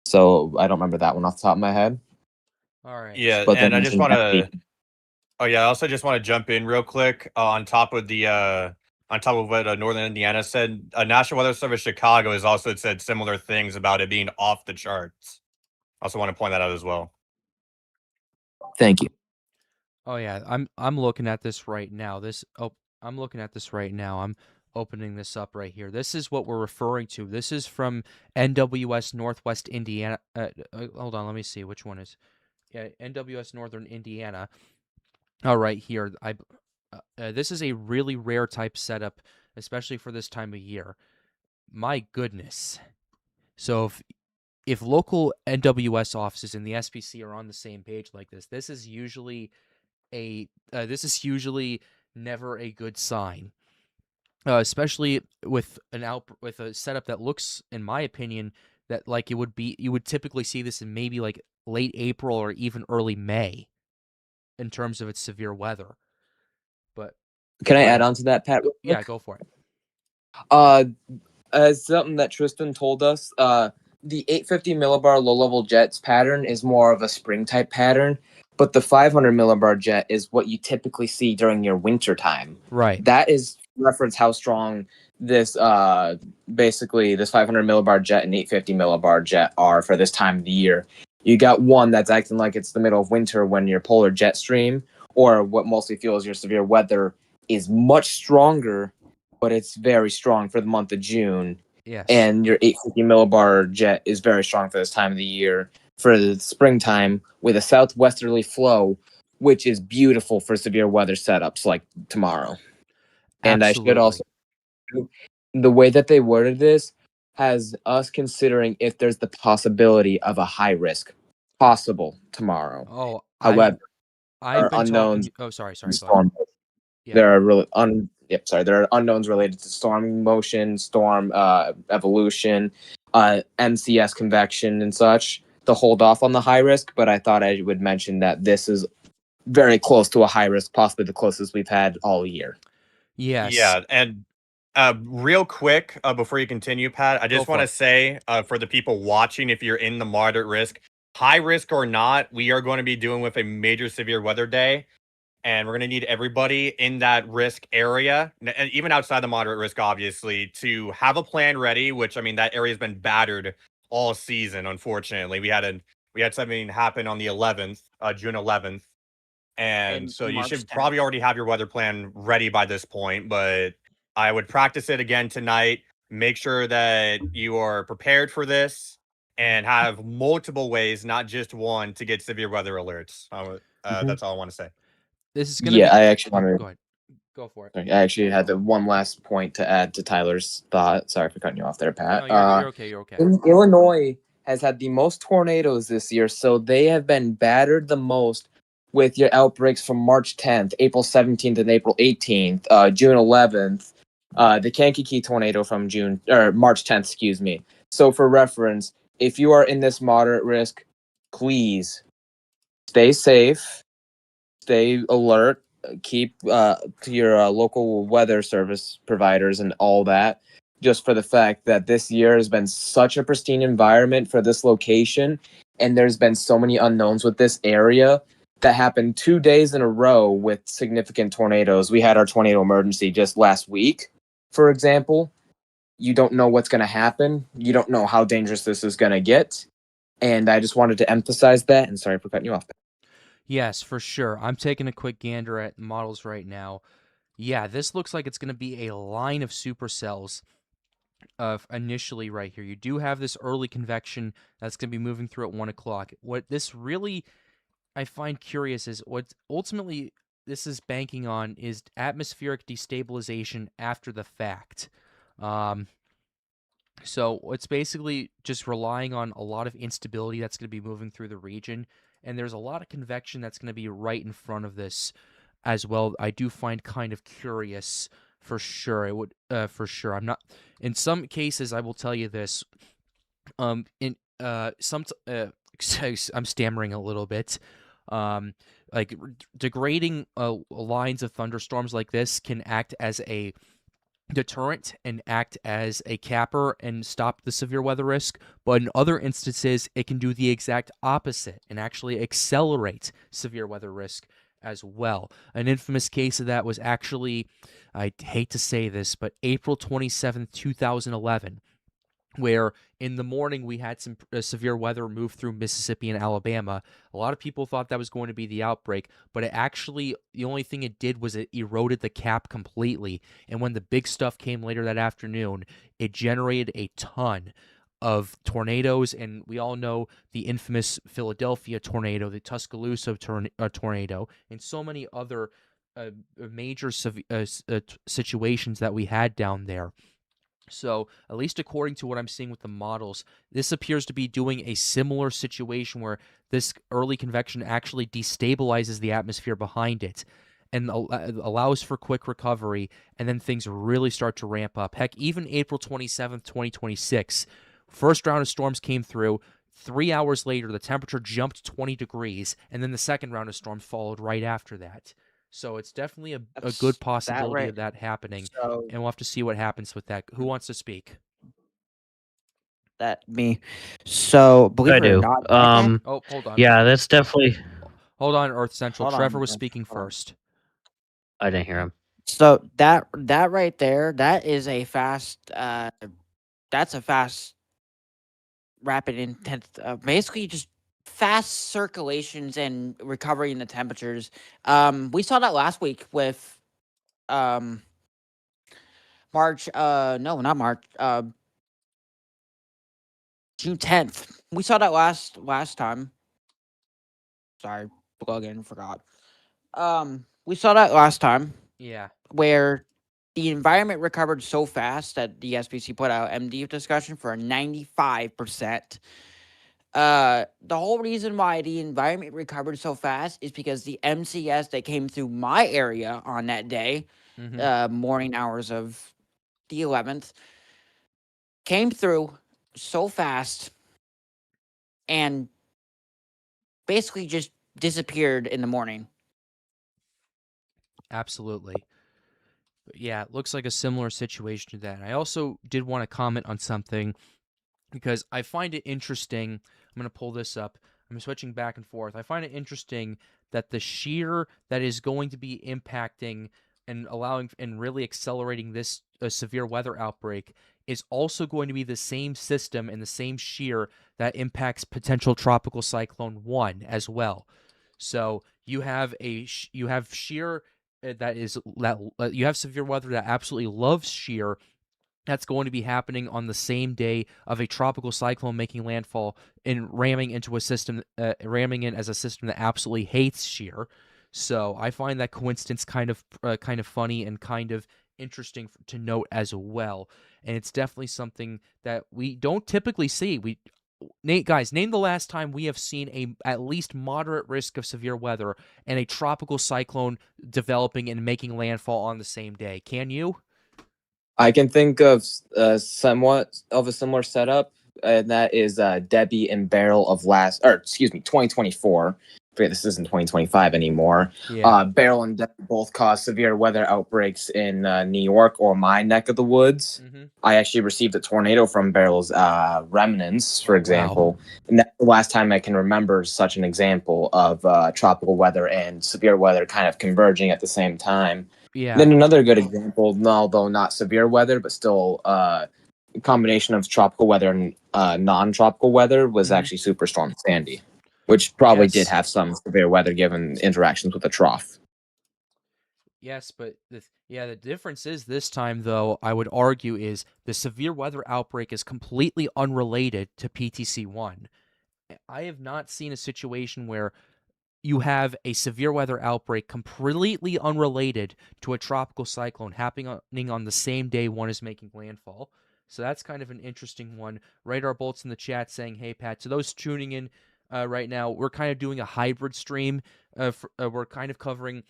So I don't remember that one off the top of my head. All right. Yeah, But and then I just want to. Oh yeah, I also just want to jump in real quick on top of what Northern Indiana said. National Weather Service Chicago has also said similar things about it being off the charts. I also want to point that out as well. Thank you. Oh, yeah. I'm looking at this right now. I'm looking at this right now. I'm opening this up right here. This is what we're referring to. This is from NWS Northwest Indiana. Hold on, let me see which one is. Yeah, NWS Northern Indiana. All right, here. This is a really rare type setup, especially for this time of year. My goodness. So if local NWS offices and the SPC are on the same page like this is usually never a good sign. Especially with with a setup that looks, in my opinion, that like you would typically see this in maybe like late April or even early May in terms of its severe weather. But Can I go add ahead. on to that, Pat? Real Yeah, quick? go for it. As something that Tristan told us, the 850 millibar low-level jets pattern is more of a spring type pattern, but the 500 millibar jet is what you typically see during your winter time. Right. That is reference how strong this basically this 500 millibar jet and 850 millibar jet are for this time of the year. You got one that's acting like it's the middle of winter when your polar jet stream, or what mostly feels your severe weather, is much stronger, but it's very strong for the month of June. Yes. And your 850 millibar jet is very strong for this time of the year for the springtime with a southwesterly flow, which is beautiful for severe weather setups like tomorrow. And I should also, the way that they worded this has us considering if there's the possibility of a high risk possible tomorrow. Oh, However, I've there are been unknowns. talking. Oh, sorry. Go ahead. Storm. Yeah. There are there are unknowns related to storm motion, storm evolution, MCS convection, and such to hold off on the high risk. But I thought I would mention that this is very close to a high risk, possibly the closest we've had all year. Yes. Yeah, and real quick before you continue, Pat, I just want to say for the people watching, if you're in the moderate risk, high risk or not, we are going to be doing with a major severe weather day. And we're going to need everybody in that risk area, and even outside the moderate risk, obviously, to have a plan ready, which, I mean, that area has been battered all season, unfortunately. We had something happen on the 11th, June 11th. And so you March should 10th. probably already have your weather plan ready by this point, but I would practice it again tonight. Make sure that you are prepared for this and have multiple ways, not just one, to get severe weather alerts. That's all I want to say. This is gonna be. I actually wanted. Go ahead. Go for it. I actually had the one last point to add to Tyler's thought. Sorry for cutting you off there, Pat. No, you're okay. You're okay. Illinois has had the most tornadoes this year, so they have been battered the most with your outbreaks from March 10th, April 17th, and April 18th, June 11th, the Kankakee tornado from March 10th, excuse me. So for reference, if you are in this moderate risk, please stay safe, stay alert, keep to your local weather service providers and all that, just for the fact that this year has been such a pristine environment for this location, and there's been so many unknowns with this area that happened 2 days in a row with significant tornadoes. We had our tornado emergency just last week, for example. You don't know what's going to happen. You don't know how dangerous this is going to get. And I just wanted to emphasize that, and sorry for cutting you off. Yes, for sure. I'm taking a quick gander at models right now. Yeah, this looks like it's going to be a line of supercells initially right here. You do have this early convection that's going to be moving through at 1 o'clock. What this really, I find curious is what ultimately this is banking on is atmospheric destabilization after the fact. So it's basically just relying on a lot of instability that's going to be moving through the region, and there's a lot of convection that's going to be right in front of this as well. I do find kind of curious for sure. It would for sure. I'm not in some cases. I will tell you this. In some I'm stammering a little bit. Like degrading lines of thunderstorms like this can act as a deterrent and act as a capper and stop the severe weather risk, but in other instances it can do the exact opposite and actually accelerate severe weather risk as well. An infamous case of that was actually, I hate to say this, but April 27th, 2011, where in the morning we had some severe weather move through Mississippi and Alabama. A lot of people thought that was going to be the outbreak, but it actually, the only thing it did was it eroded the cap completely. And when the big stuff came later that afternoon, it generated a ton of tornadoes, and we all know the infamous Philadelphia tornado, the Tuscaloosa tornado, and so many other major situations that we had down there. So, at least according to what I'm seeing with the models, this appears to be doing a similar situation where this early convection actually destabilizes the atmosphere behind it and allows for quick recovery, and then things really start to ramp up. Heck, even April 27th, 2026, first round of storms came through. 3 hours later, the temperature jumped 20 degrees, and then the second round of storms followed right after that. So it's definitely a That's good that possibility right. of that happening, So and we'll have to see what happens with that. Who wants to speak? that me. So believe I it or do. not, that had Oh, hold on. Yeah, that's definitely. Hold on, Earth Central. hold Trevor on, was Vince, speaking hold on. first. I didn't hear him. So that right there, that is a fast. That's a fast, rapid, intense. Basically, just fast circulations and recovery in the temperatures. We saw that last week with March. No, not March. June 10th. We saw that last time. Sorry, plug in, forgot. We saw that last time Yeah. where the environment recovered so fast that the SPC put out MD discussion for a 95%. The whole reason why the environment recovered so fast is because the MCS that came through my area on that day, morning hours of the 11th, came through so fast and basically just disappeared in the morning. Absolutely. But yeah, it looks like a similar situation to that. I also did want to comment on something because I find it interesting. I'm going to pull this up. I'm switching back and forth. I find it interesting that the shear that is going to be impacting and allowing and really accelerating this severe weather outbreak is also going to be the same system and the same shear that impacts potential tropical cyclone 1 as well. So you have you have shear that is that you have severe weather that absolutely loves shear. That's going to be happening on the same day of a tropical cyclone making landfall and ramming into a system, ramming in as a system that absolutely hates shear. So I find that coincidence kind of funny and kind of interesting to note as well. And it's definitely something that we don't typically see. Guys, name the last time we have seen a at least moderate risk of severe weather and a tropical cyclone developing and making landfall on the same day. Can you? I can think of somewhat of a similar setup, and that is Debbie and Beryl of 2024. Forget this isn't 2025 anymore. Yeah. Beryl and Debbie both caused severe weather outbreaks in New York or my neck of the woods. Mm-hmm. I actually received a tornado from Beryl's remnants, for Oh, example. wow. And that's the last time I can remember such an example of tropical weather and severe weather kind of converging at the same time. Yeah. Then another good example, although not severe weather, but still a combination of tropical weather and non-tropical weather, was actually Superstorm Sandy, which probably did Yes. have some severe weather given interactions with the trough. Yes, but the difference is this time, though, I would argue, is the severe weather outbreak is completely unrelated to PTC1. I have not seen a situation where you have a severe weather outbreak completely unrelated to a tropical cyclone happening on the same day one is making landfall. So that's kind of an interesting one. Radar Bolts in the chat saying, hey, Pat, to those tuning in right now, we're kind of doing a hybrid stream. We're kind of covering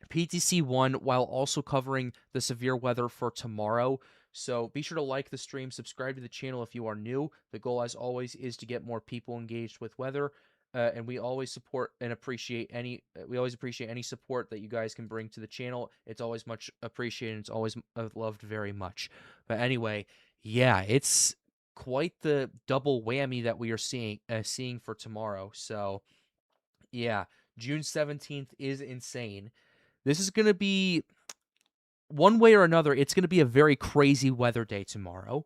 PTC1 while also covering the severe weather for tomorrow. So be sure to like the stream, subscribe to the channel if you are new. The goal, as always, is to get more people engaged with weather. And we always support and appreciate any. We always appreciate any support that you guys can bring to the channel. It's always much appreciated. It's always loved very much. But anyway, yeah, it's quite the double whammy that we are seeing for tomorrow. So yeah, June 17th is insane. This is going to be, one way or another, it's going to be a very crazy weather day tomorrow.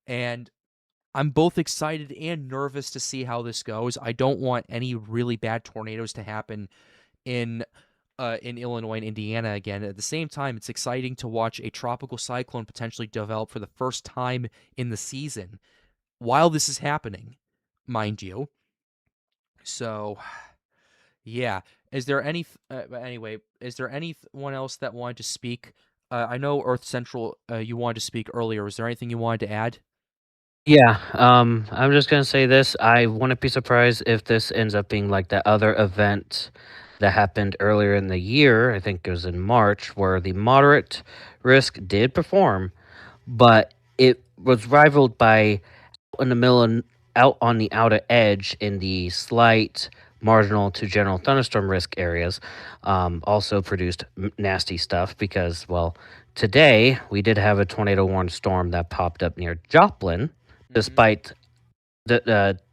And I'm both excited and nervous to see how this goes. I don't want any really bad tornadoes to happen in Illinois and Indiana again. At the same time, it's exciting to watch a tropical cyclone potentially develop for the first time in the season while this is happening, mind you. So, yeah. Is there any anyway, is there anyone else that wanted to speak? I know Earth Central you wanted to speak earlier. Was there anything you wanted to add? Yeah, I'm just gonna say this. I wouldn't be surprised if this ends up being like that other event that happened earlier in the year. I think it was in March, where the moderate risk did perform, but it was rivaled by in the middle and out on the outer edge in the slight marginal to general thunderstorm risk areas. Also produced nasty stuff because, well, today we did have a tornado warned storm that popped up near Joplin, despite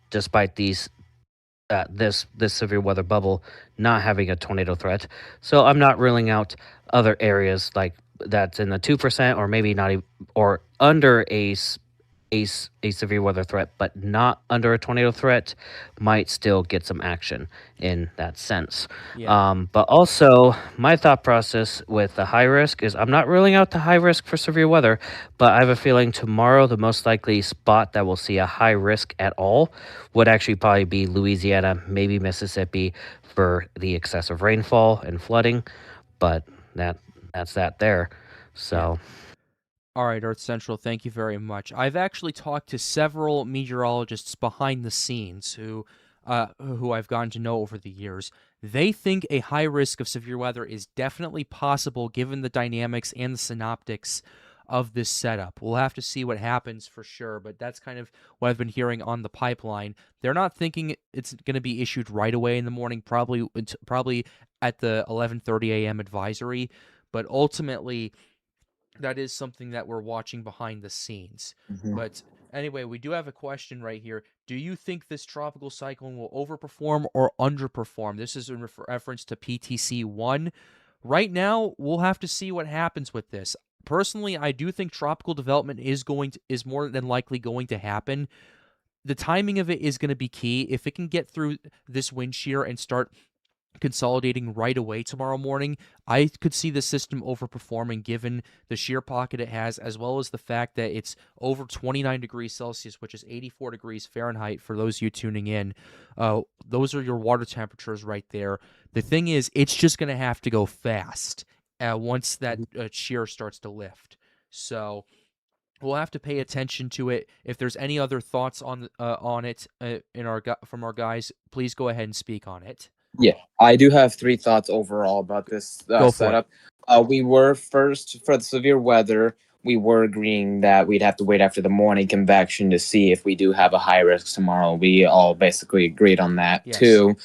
despite these this severe weather bubble not having a tornado threat. So I'm not ruling out other areas like that's in the 2% or maybe not even or under a severe weather threat, but not under a tornado threat, might still get some action in that sense. Yeah. But also, my thought process with the high risk is I'm not ruling out the high risk for severe weather, but I have a feeling tomorrow the most likely spot that will see a high risk at all would actually probably be Louisiana, maybe Mississippi for the excessive rainfall and flooding. But that's that there. So. All right, Earth Central, thank you very much. I've actually talked to several meteorologists behind the scenes who I've gotten to know over the years. They think a high risk of severe weather is definitely possible given the dynamics and the synoptics of this setup. We'll have to see what happens for sure, but that's kind of what I've been hearing on the pipeline. They're not thinking it's going to be issued right away in the morning, probably at the 11:30 a.m. advisory, but ultimately that is something that we're watching behind the scenes. But anyway, we do have a question right here. Do you think this tropical cyclone will overperform or underperform? This is in reference to PTC 1. Right now, we'll have to see what happens with this. Personally, I do think tropical development is more than likely going to happen. The timing of it is going to be key. If it can get through this wind shear and start consolidating right away tomorrow morning, I could see the system overperforming given the shear pocket it has, as well as the fact that it's over 29 degrees Celsius, which is 84 degrees Fahrenheit for those of you tuning in. Those are your water temperatures right there. The thing is, it's just going to have to go fast once that shear starts to lift. So we'll have to pay attention to it. If there's any other thoughts on it from our guys, please go ahead and speak on it. Yeah, I do have 3 thoughts overall about this Go for setup. We were first for the severe weather. We were agreeing that we'd have to wait after the morning convection to see if we do have a high risk tomorrow. We all basically agreed on that. Yes. 2,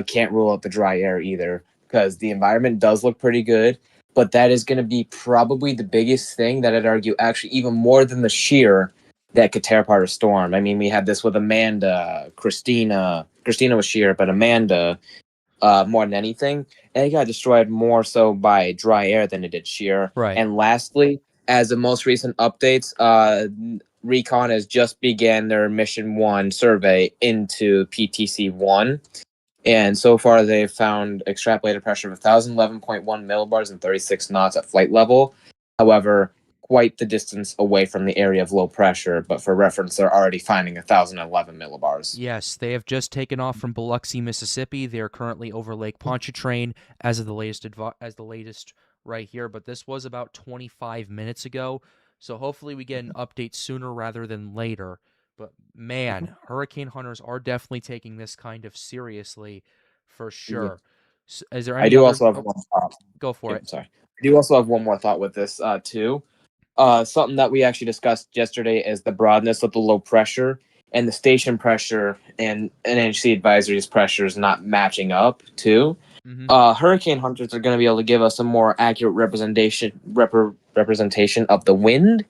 can't rule out the dry air either because the environment does look pretty good. But that is going to be probably the biggest thing that I'd argue actually even more than the shear that could tear apart a storm. I mean, we had this with Amanda, Christina was sheer, but Amanda, more than anything, and it got destroyed more so by dry air than it did sheer. Right. And lastly, as the most recent updates, Recon has just began their Mission 1 survey into PTC 1. And so far, they've found extrapolated pressure of 1,011.1 millibars and 36 knots at flight level. However, quite the distance away from the area of low pressure, but for reference, they're already finding 1,011 millibars. Yes, they have just taken off from Biloxi, Mississippi. They are currently over Lake Pontchartrain as of the latest right here, but this was about 25 minutes ago. So hopefully we get an update sooner rather than later. But man, hurricane hunters are definitely taking this kind of seriously for sure. Is there any I do other... also have one thought. Go for it. Sorry. I do also have one more thought with this too. Something that we actually discussed yesterday is the broadness of the low pressure and the station pressure and NHC advisory's pressure is not matching up too. Hurricane hunters are going to be able to give us a more accurate representation of the wind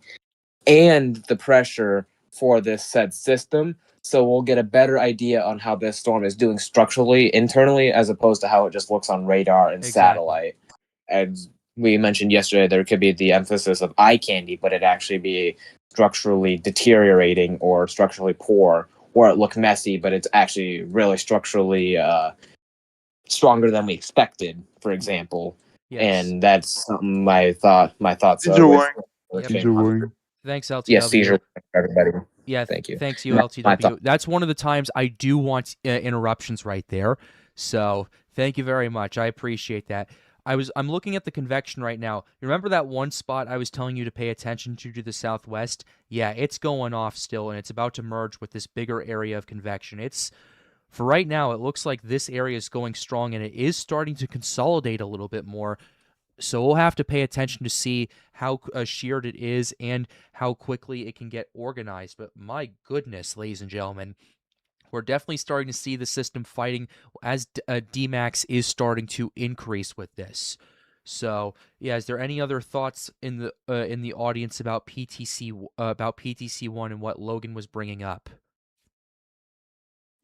and the pressure for this said system. So we'll get a better idea on how this storm is doing structurally, internally, as opposed to how it just looks on radar and satellite. And we mentioned yesterday there could be the emphasis of eye candy, but it actually be structurally deteriorating or structurally poor, or it looked messy, but it's actually really structurally stronger than we expected, for example. Yes. And that's something my thoughts Seizure with warning. Yep. Seizure warning. Thanks, LTW. yes, seizure for everybody. Yeah, Thank you. Thanks, you, My LTW. thought. That's one of the times I do want interruptions right there. So thank you very much. I appreciate that. I'm looking at the convection right now. You remember that one spot I was telling you to pay attention to the southwest? Yeah, it's going off still, and it's about to merge with this bigger area of convection. It's for right now. It looks like this area is going strong, and it is starting to consolidate a little bit more. So we'll have to pay attention to see how sheared it is and how quickly it can get organized. But my goodness, ladies and gentlemen, we're definitely starting to see the system fighting as Dmax is starting to increase with this. So yeah, is there any other thoughts in the audience about PTC1 and what Logan was bringing up?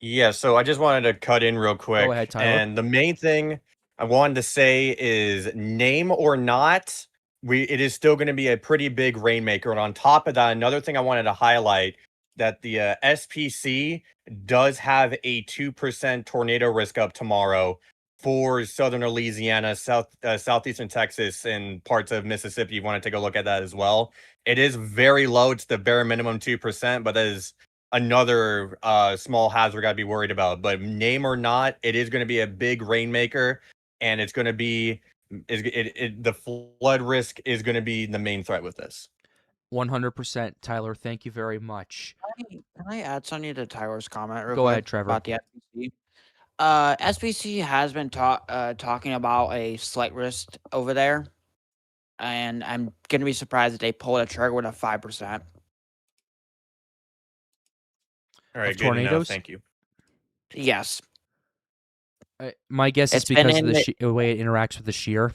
Yeah, so I just wanted to cut in real quick. Go ahead, Tyler. And the main thing I wanted to say is name or not, it is still going to be a pretty big rainmaker. And on top of that, another thing I wanted to highlight that the SPC does have a 2% tornado risk up tomorrow for southern Louisiana, southeastern Texas, and parts of Mississippi. You want to take a look at that as well. It is very low. It's the bare minimum 2%, but that is another small hazard we got to be worried about. But name or not, it is going to be a big rainmaker, and it's going to be the flood risk is going to be the main threat with this. 100%, Tyler. Thank you very much. Can I add something to Tyler's comment real Go quick ahead, Trevor. about the SPC? SPC has been talking about a slight risk over there, and I'm gonna be surprised if they pull a trigger with a 5%. All right, Of good to know. tornadoes? Thank you. Yes, My guess is It's been because of in the way it interacts with the shear.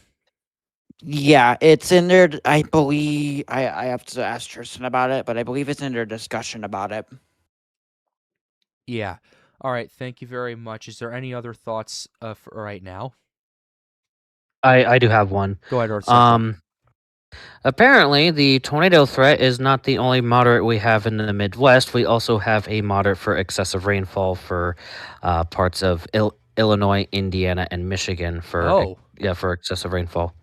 yeah, it's in there. I believe I have to ask Tristan about it, but I believe it's in their discussion about it. Yeah. All right. Thank you very much. Is there any other thoughts for right now? I do have one. Go ahead, Earth Central. Apparently, the tornado threat is not the only moderate we have in the Midwest. We also have a moderate for excessive rainfall for parts of Illinois, Indiana, and Michigan for for excessive rainfall.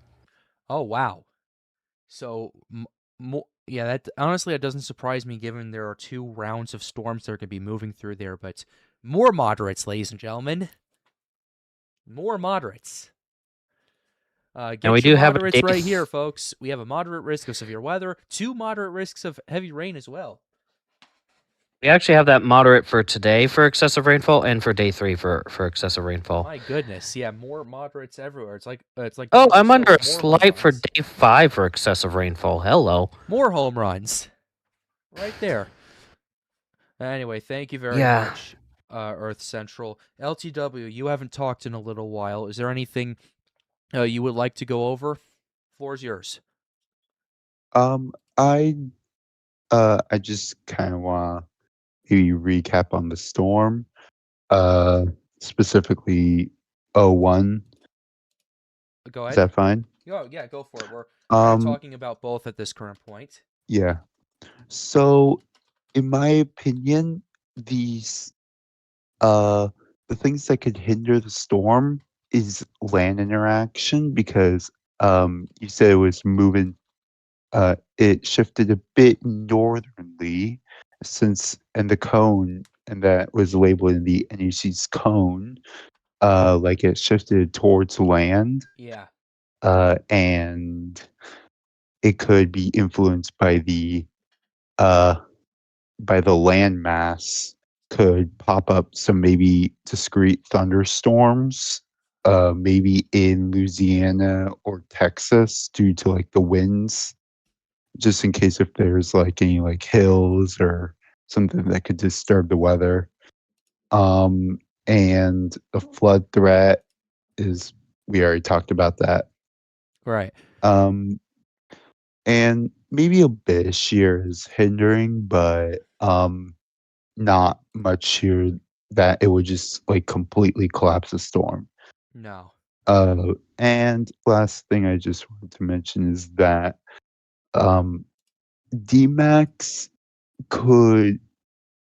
Oh, wow. So, yeah, that honestly, that doesn't surprise me given there are 2 rounds of storms that are going to be moving through there, but more moderates, ladies and gentlemen. More moderates. Get we your do have a moderates day right here, folks. We have a moderate risk of severe weather, 2 moderate risks of heavy rain as well. We actually have that moderate for today for excessive rainfall and for day 3 for excessive rainfall. My goodness, yeah, more moderates everywhere. It's like Oh, I'm under a more slight for day 5 for excessive rainfall. Hello. More home runs. Right there. Anyway, thank you very much, Earth Central. LTW, you haven't talked in a little while. Is there anything you would like to go over? Floor is yours. I just kind of want to maybe recap on the storm, specifically 01. Go ahead. Is that fine? Yeah, go for it. We're kind of talking about both at this current point. Yeah. So, in my opinion, these the things that could hinder the storm is land interaction because you said it was moving it shifted a bit northerly and the cone and that was labeled in the NEC's cone like it shifted towards land. Yeah. And it could be influenced by the land mass, could pop up some maybe discrete thunderstorms, maybe in Louisiana or Texas due to like the winds, just in case if there's like any like hills or something that could disturb the weather. And the flood threat is, we already talked about that. Right. And maybe a bit of shear is hindering, but not much shear that it would just like completely collapse the storm. No. And last thing I just wanted to mention is that DMAX could,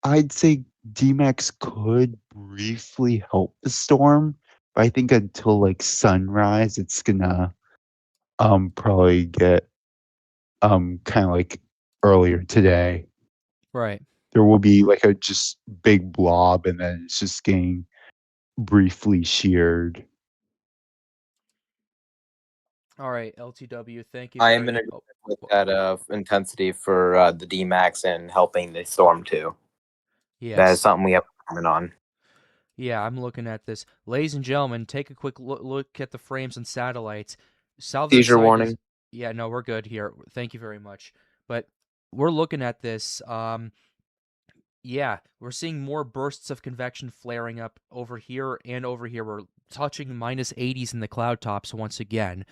I'd say DMAX could briefly help the storm, but I think until like sunrise, it's gonna probably get kind of like earlier today. Right. There will be like a just big blob, and then it's just getting briefly sheared. All right, LTW. Thank you I very am in much. agreement with that intensity for the DMAX and helping the storm too. That is Yes. something we have to comment on. Yeah, I'm looking at this. Ladies and gentlemen, take a quick look at the frames and satellites. Southern Seizure side warning. is, yeah, no, we're good here. Thank you very much. But we're looking at this. Yeah, we're seeing more bursts of convection flaring up over here and over here. We're touching minus 80s in the cloud tops once again.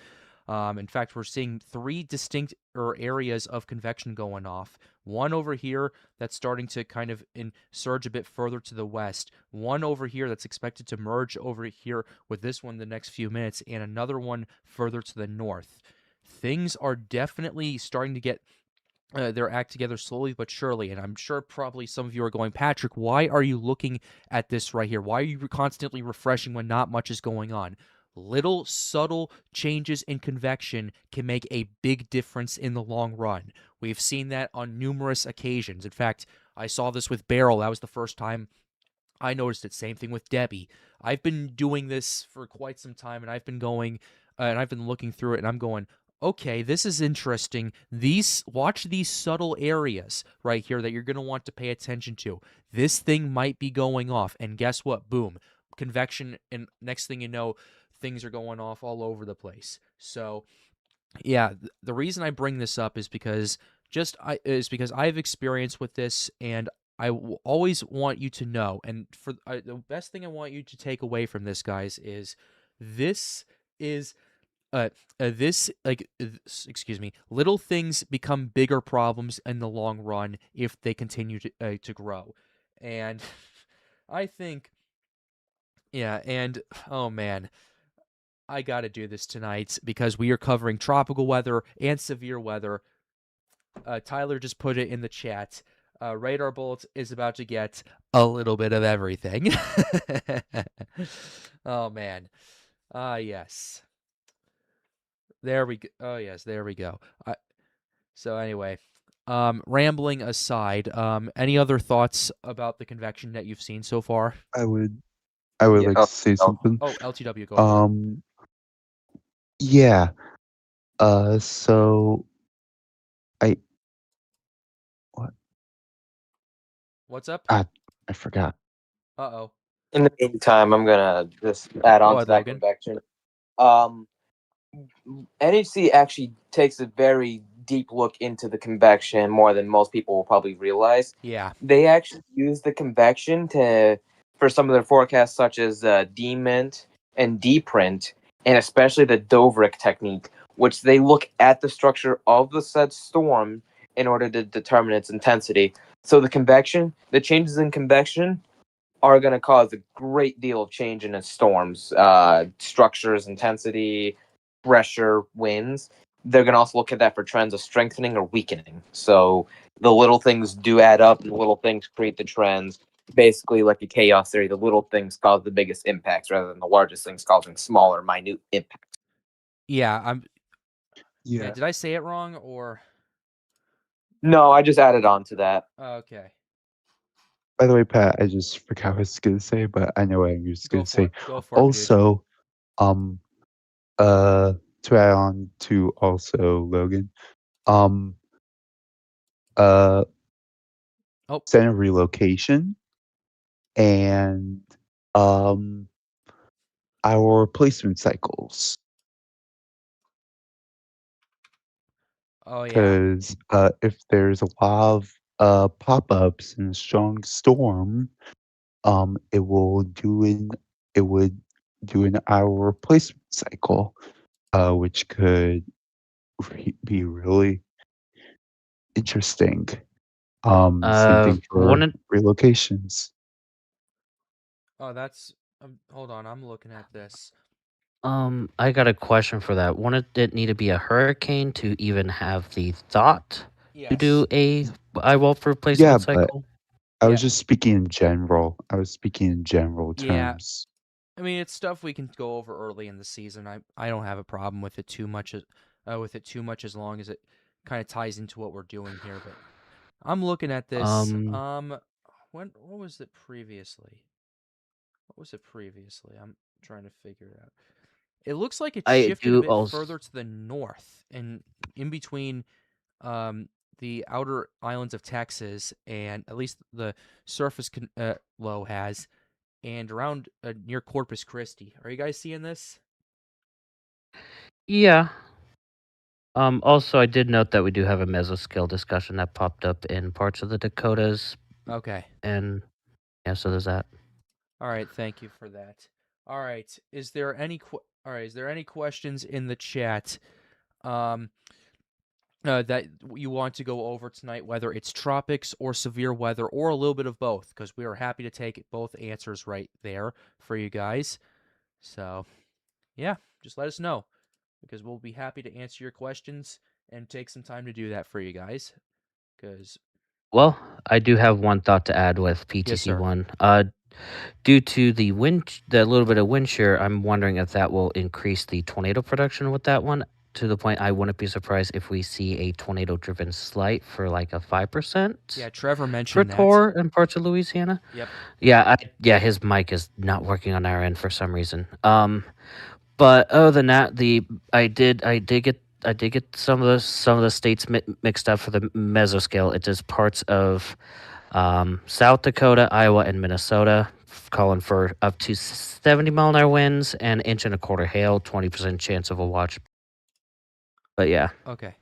In fact, we're seeing three distinct areas of convection going off. One over here that's starting to kind of surge a bit further to the west. One over here that's expected to merge over here with this one the next few minutes, and another one further to the north. Things are definitely starting to get their act together slowly but surely. And I'm sure probably some of you are going, Patrick, why are you looking at this right here? Why are you constantly refreshing when not much is going on? Little subtle changes in convection can make a big difference in the long run. We've seen that on numerous occasions. In fact, I saw this with Beryl. That was the first time I noticed it. Same thing with Debbie. I've been doing this for quite some time, and I've been going and I've been looking through it, and I'm going, okay, this is interesting. Watch these subtle areas right here that you're going to want to pay attention to. This thing might be going off, and guess what? Boom, convection, and next thing you know, things are going off all over the place. So yeah, the reason I bring this up is because I have experience with this, and I always want you to know. And the best thing I want you to take away from this, guys, is this is this excuse me, little things become bigger problems in the long run if they continue to grow, and I think yeah, and oh man. I got to do this tonight because we are covering tropical weather and severe weather. Tyler just put it in the chat. Radar Bolt is about to get a little bit of everything. Oh, man. Yes. There we go. Oh, yes, there we go. So anyway, rambling aside, any other thoughts about the convection that you've seen so far? I would Yeah. like to say something. Oh, LTW, go for it. Yeah. So I what? What's up? I forgot. Uh-oh. In the meantime, I'm gonna just add Go on ahead, to that Logan. convection. NHC actually takes a very deep look into the convection more than most people will probably realize. Yeah. They actually use the convection for some of their forecasts, such as demint and deprint, and especially the Dovrik technique, which they look at the structure of the said storm in order to determine its intensity. So the changes in convection are going to cause a great deal of change in its storms, structures, intensity, pressure, winds. They're going to also look at that for trends of strengthening or weakening. So the little things do add up, and the little things create the trends. Basically, like a chaos theory, the little things cause the biggest impacts rather than the largest things causing smaller, minute impacts. Yeah, Yeah. did I say it wrong or? No, I just added on to that. Okay. By the way, Pat, I just forgot what I was gonna say, but I know what I was Go gonna for say. it. Go for it, dude. Also, to add on to also Logan, um, Oh. center relocation and our replacement cycles. Oh yeah. Because if there's a lot of pop-ups and a strong storm, it would do an hour replacement cycle, which could be really interesting. Same thing for One relocations. Oh, that's hold on, I'm looking at this. I got a question for that. Wouldn't it need to be a hurricane to even have the thought to do a eyewall Yeah, replacement but cycle? I Yeah. was just speaking in general. I was speaking in general Yeah. terms. I mean, it's stuff we can go over early in the season. I don't have a problem with it too much as long as it kind of ties into what we're doing here. But I'm looking at this. What was it previously? What was it previously? I'm trying to figure it out. It looks like it I shifted a do bit also. further to the north and in between the outer islands of Texas and at least the surface low has, and around near Corpus Christi. Are you guys seeing this? Yeah. Also, I did note that we do have a mesoscale discussion that popped up in parts of the Dakotas, Okay. and yeah, so there's that. All right. Thank you for that. All right. Is there any questions in the chat that you want to go over tonight, whether it's tropics or severe weather or a little bit of both? Because we are happy to take both answers right there for you guys. So, yeah, just let us know because we'll be happy to answer your questions and take some time to do that for you guys. Because Well, I do have one thought to add with yes, PTC sir. one. Due to the little bit of wind shear, I'm wondering if that will increase the tornado production with that one. To the point, I wouldn't be surprised if we see a tornado-driven slight for like a 5%. Yeah, Trevor For mentioned that. Tor in parts of Louisiana. Yep. Yeah, his mic is not working on our end for some reason. But other than that, I did get some of the states mixed up for the mesoscale. It is parts of South Dakota, Iowa, and Minnesota, calling for up to 70-mile-an-hour winds and inch and a quarter hail, 20% chance of a watch. But yeah, Okay.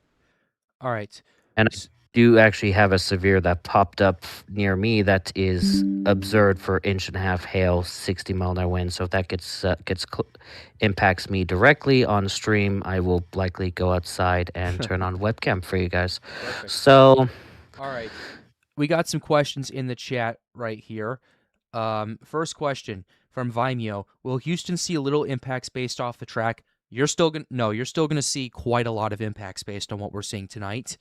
All right. and I do actually have a severe that popped up near me that is observed for inch and a half hail, 60-mile-an-hour wind. So if that impacts me directly on stream, I will likely go outside and turn on webcam for you guys. Perfect. So, all right, we got some questions in the chat right here. First question from Vimeo: will Houston see little impacts based off the track? You're still gonna see quite a lot of impacts based on what we're seeing tonight.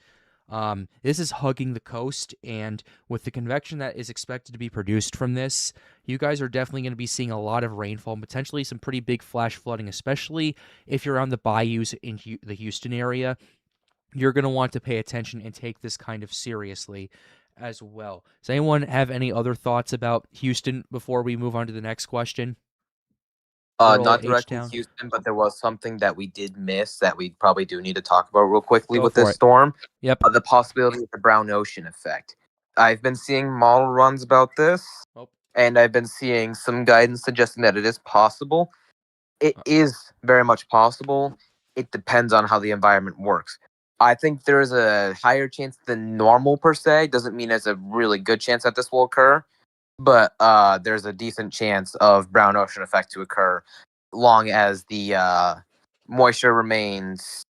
This is hugging the coast, and with the convection that is expected to be produced from this, you guys are definitely going to be seeing a lot of rainfall, potentially some pretty big flash flooding, especially if you're on the bayous in the Houston area. You're going to want to pay attention and take this kind of seriously as well. Does anyone have any other thoughts about Houston before we move on to the next question? Not directly Houston, but there was something that we did miss that we probably do need to talk about real quickly with this storm. Yep. The possibility of the brown ocean effect. I've been seeing model runs about this, and I've been seeing some guidance suggesting that it is possible. It is very much possible. It depends on how the environment works. I think there is a higher chance than normal per se. Doesn't mean there's a really good chance that this will occur. But there's a decent chance of brown ocean effect to occur long as the moisture remains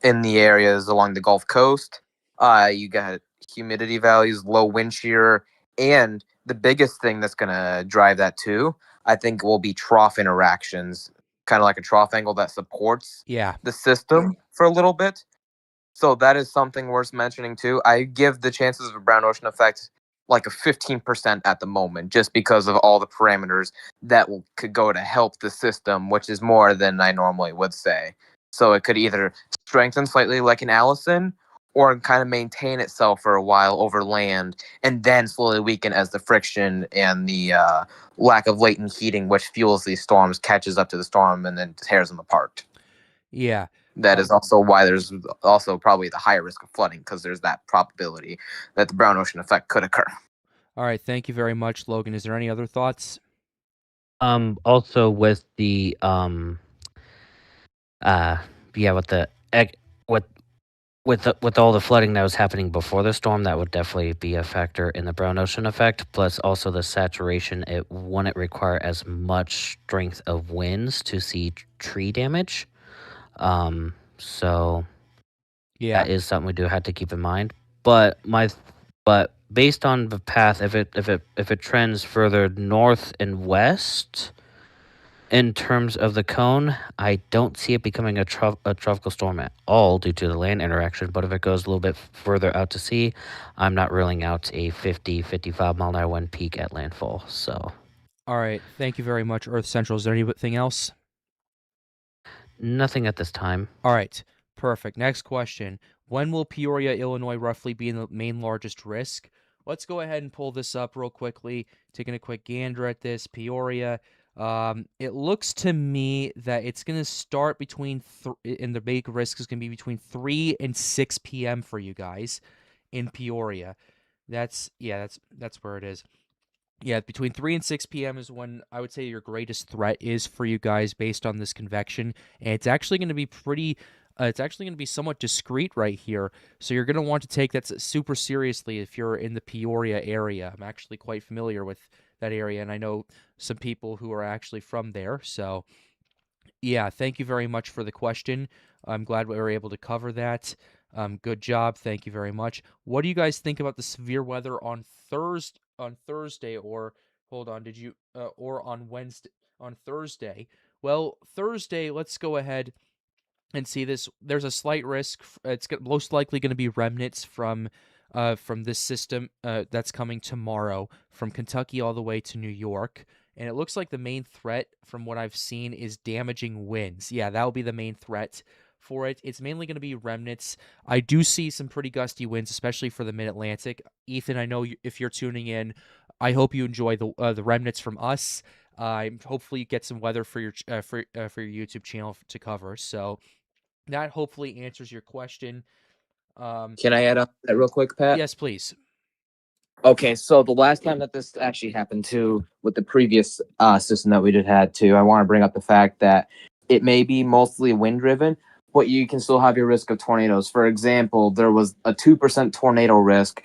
in the areas along the Gulf Coast. You got humidity values, low wind shear, and the biggest thing that's going to drive that too, I think, will be trough interactions, kind of like a trough angle that supports the system for a little bit. So that is something worth mentioning too. I give the chances of a brown ocean effect like a 15% at the moment, just because of all the parameters that could go to help the system, which is more than I normally would say. So it could either strengthen slightly like an Allison, or kind of maintain itself for a while over land, and then slowly weaken as the friction and the lack of latent heating, which fuels these storms, catches up to the storm and then tears them apart. Yeah. That is also why there's also probably the higher risk of flooding, because there's that probability that the brown ocean effect could occur. All right, thank you very much, Logan. Is there any other thoughts? Also with the with all the flooding that was happening before the storm, that would definitely be a factor in the brown ocean effect. Plus, also the saturation, it wouldn't require as much strength of winds to see tree damage. So yeah, that is something we do have to keep in mind. But based on the path, if it trends further north and west, In terms of the cone, I don't see it becoming a tropical storm at all due to the land interaction. But if it goes a little bit further out to sea, I'm not ruling out a 50, 55 mile an hour wind peak at landfall. So, All right. Thank you very much, Earth Central. Is there anything else? nothing at this time. All right. Perfect. Next question. When will Peoria, Illinois roughly be in the main largest risk? Let's go ahead and pull this up real quickly. Taking a quick gander at this. Peoria. It looks to me that it's going to start between, and the big risk is going to be between 3 and 6 p.m. for you guys in Peoria. That's where it is. Yeah, between 3 and 6 p.m. is when I would say your greatest threat is for you guys based on this convection. And it's actually going to be it's actually going to be somewhat discreet right here. So you're going to want to take that super seriously if you're in the Peoria area. I'm actually quite familiar with that area, and I know some people who are actually from there. So, yeah, thank you very much for the question. I'm glad we were able to cover that. Good job. Thank you very much. What do you guys think about the severe weather on Thursday, or hold on, or on Wednesday, on Thursday? Well, Thursday, let's go ahead and see this. There's a slight risk. It's most likely going to be remnants from this system that's coming tomorrow from Kentucky all the way to New York. And it looks like the main threat from what I've seen is damaging winds. Yeah, that will be the main threat for it. It's mainly going to be remnants. I do see some pretty gusty winds, especially for the Mid-Atlantic. Ethan, I know if you're tuning in, I hope you enjoy the remnants from us. Hopefully you get some weather for your YouTube channel to cover. So that hopefully answers your question. Can I add up that real quick, Pat? Yes, please. Okay, so the last time that this actually happened too, with the previous system that we had too, I want to bring up the fact that it may be mostly wind driven, but you can still have your risk of tornadoes. For example, there was a 2% tornado risk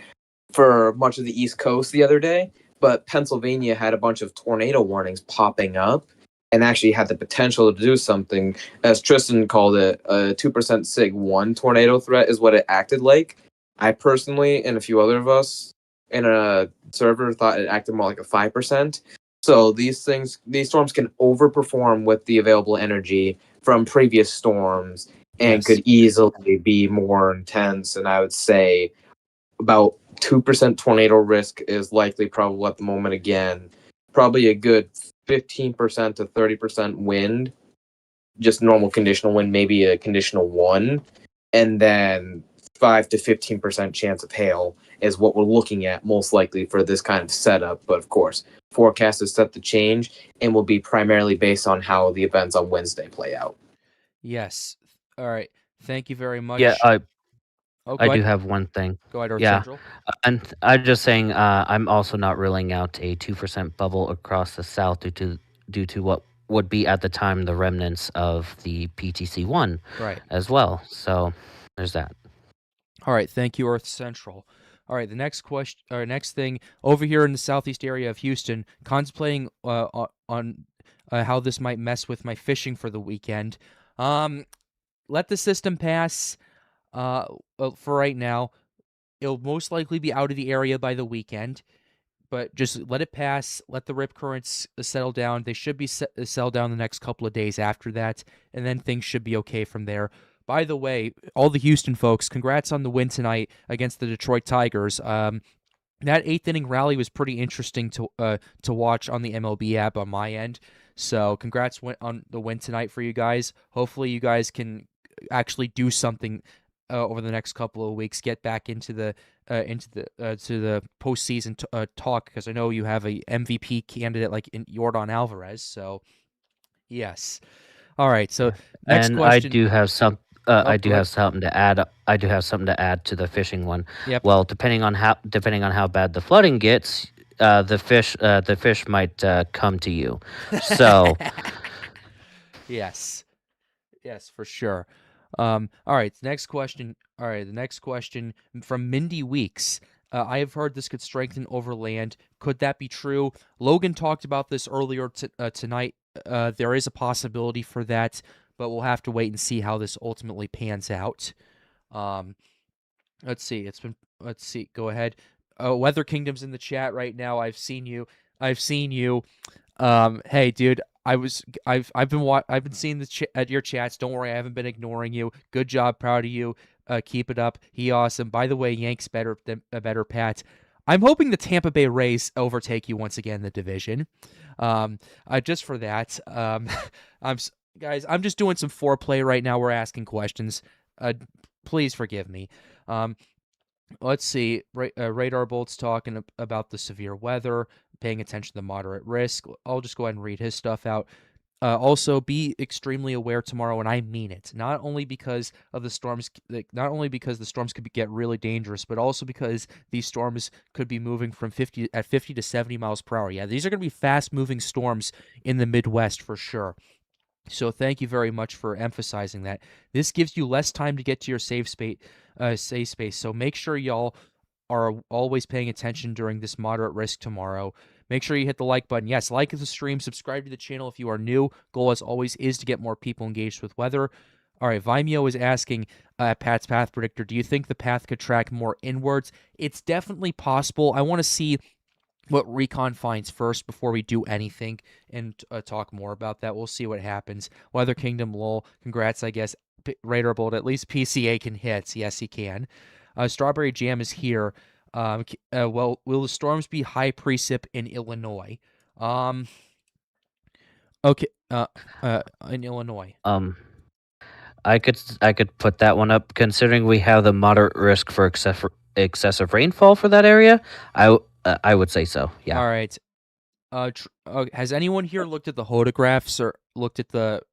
for much of the East Coast the other day, but Pennsylvania had a bunch of tornado warnings popping up and actually had the potential to do something. As Tristan called it, a 2% SIG 1 tornado threat is what it acted like. I personally, and a few other of us, in a server thought it acted more like a 5%. So these storms can overperform with the available energy from previous storms and Yes. could easily be more intense. And I would say about 2% tornado risk is likely probable at the moment again. Probably a good 15% to 30% wind, just normal conditional wind, maybe a conditional 1. And then 5 to 15% chance of hail is what we're looking at most likely for this kind of setup. But of course, forecast is set to change and will be primarily based on how the events on Wednesday play out. Yes. All right. Thank you very much. Yeah, Oh, I go do ahead. have one thing. Go ahead, Earth Yeah. Central. And I'm just saying, I'm also not ruling out a 2% bubble across the South due to what would be at the time the remnants of the PTC 1 Right. as well. So there's that. All right. Thank you, Earth Central. All right. The next question, or next thing, over here in the southeast area of Houston, contemplating on how this might mess with my fishing for the weekend. Let the system pass. For right now, it'll most likely be out of the area by the weekend. But just let it pass. Let the rip currents settle down. They should be settle down the next couple of days after that, and then things should be okay from there. By the way, all the Houston folks, congrats on the win tonight against the Detroit Tigers. That eighth inning rally was pretty interesting to watch on the MLB app on my end. So congrats on the win tonight for you guys. Hopefully you guys can actually do something over the next couple of weeks. Get back into the to the postseason talk, because I know you have a MVP candidate like in Yordan Alvarez. So yes. All right. So next And question. I do have I do go have something to add. I do have something to add to the fishing one. Yep. Well, depending on how bad the flooding gets, the fish might come to you. So Yes, for sure. All right, the next question. All right, the next question from Mindy Weeks. I have heard this could strengthen over land. Could that be true? Logan talked about this earlier tonight. There is a possibility for that, but we'll have to wait and see how this ultimately pans out. Let's see. Let's see. Go ahead. Weather Kingdom's in the chat right now. I've seen you. Hey, dude. I've been seeing at your chats. Don't worry, I haven't been ignoring you. Good job, proud of you. Keep it up. He awesome. By the way, Yanks better than a better Pat. I'm hoping the Tampa Bay Rays overtake you once again in the division. Just for that. Guys, I'm just doing some foreplay right now. We're asking questions. Please forgive me. Let's see. Radar Bolt's talking about the severe weather, paying attention to the moderate risk. I'll just go ahead and read his stuff out. Also, be extremely aware tomorrow, and I mean it. Not only because the storms could get really dangerous, but also because these storms could be moving from 50 to 70 miles per hour. Yeah, these are going to be fast-moving storms in the Midwest for sure. So thank you very much for emphasizing that. This gives you less time to get to your safe space. So make sure y'all are always paying attention during this moderate risk tomorrow. Make sure you hit the like button. Yes, like the stream, subscribe to the channel if you are new. Goal, as always, is to get more people engaged with weather. All right, Vimeo is asking Pat's Path Predictor, do you think the path could track more inwards? It's definitely possible. I want to see what Recon finds first before we do anything and talk more about that. We'll see what happens. Weather Kingdom, lol. Congrats, I guess. Radar Bolt, at least PCA can hit. Yes, he can. Strawberry Jam is here. Well, will the storms be high precip in Illinois? Okay. In Illinois. I could put that one up. Considering we have the moderate risk for excessive rainfall for that area, I would say so. Yeah. All right. Has anyone here looked at the photographs or looked at the?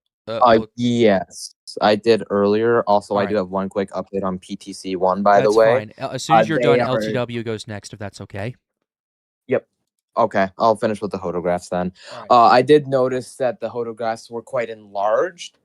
Yes, I did earlier. Also, I Alright. do have one quick update on PTC 1, by the That's way. fine. As soon as you're done, they are- LTW goes next, if that's okay. Yep. Okay, I'll finish with the photographs then. Alright. I did notice that the photographs were quite enlarged.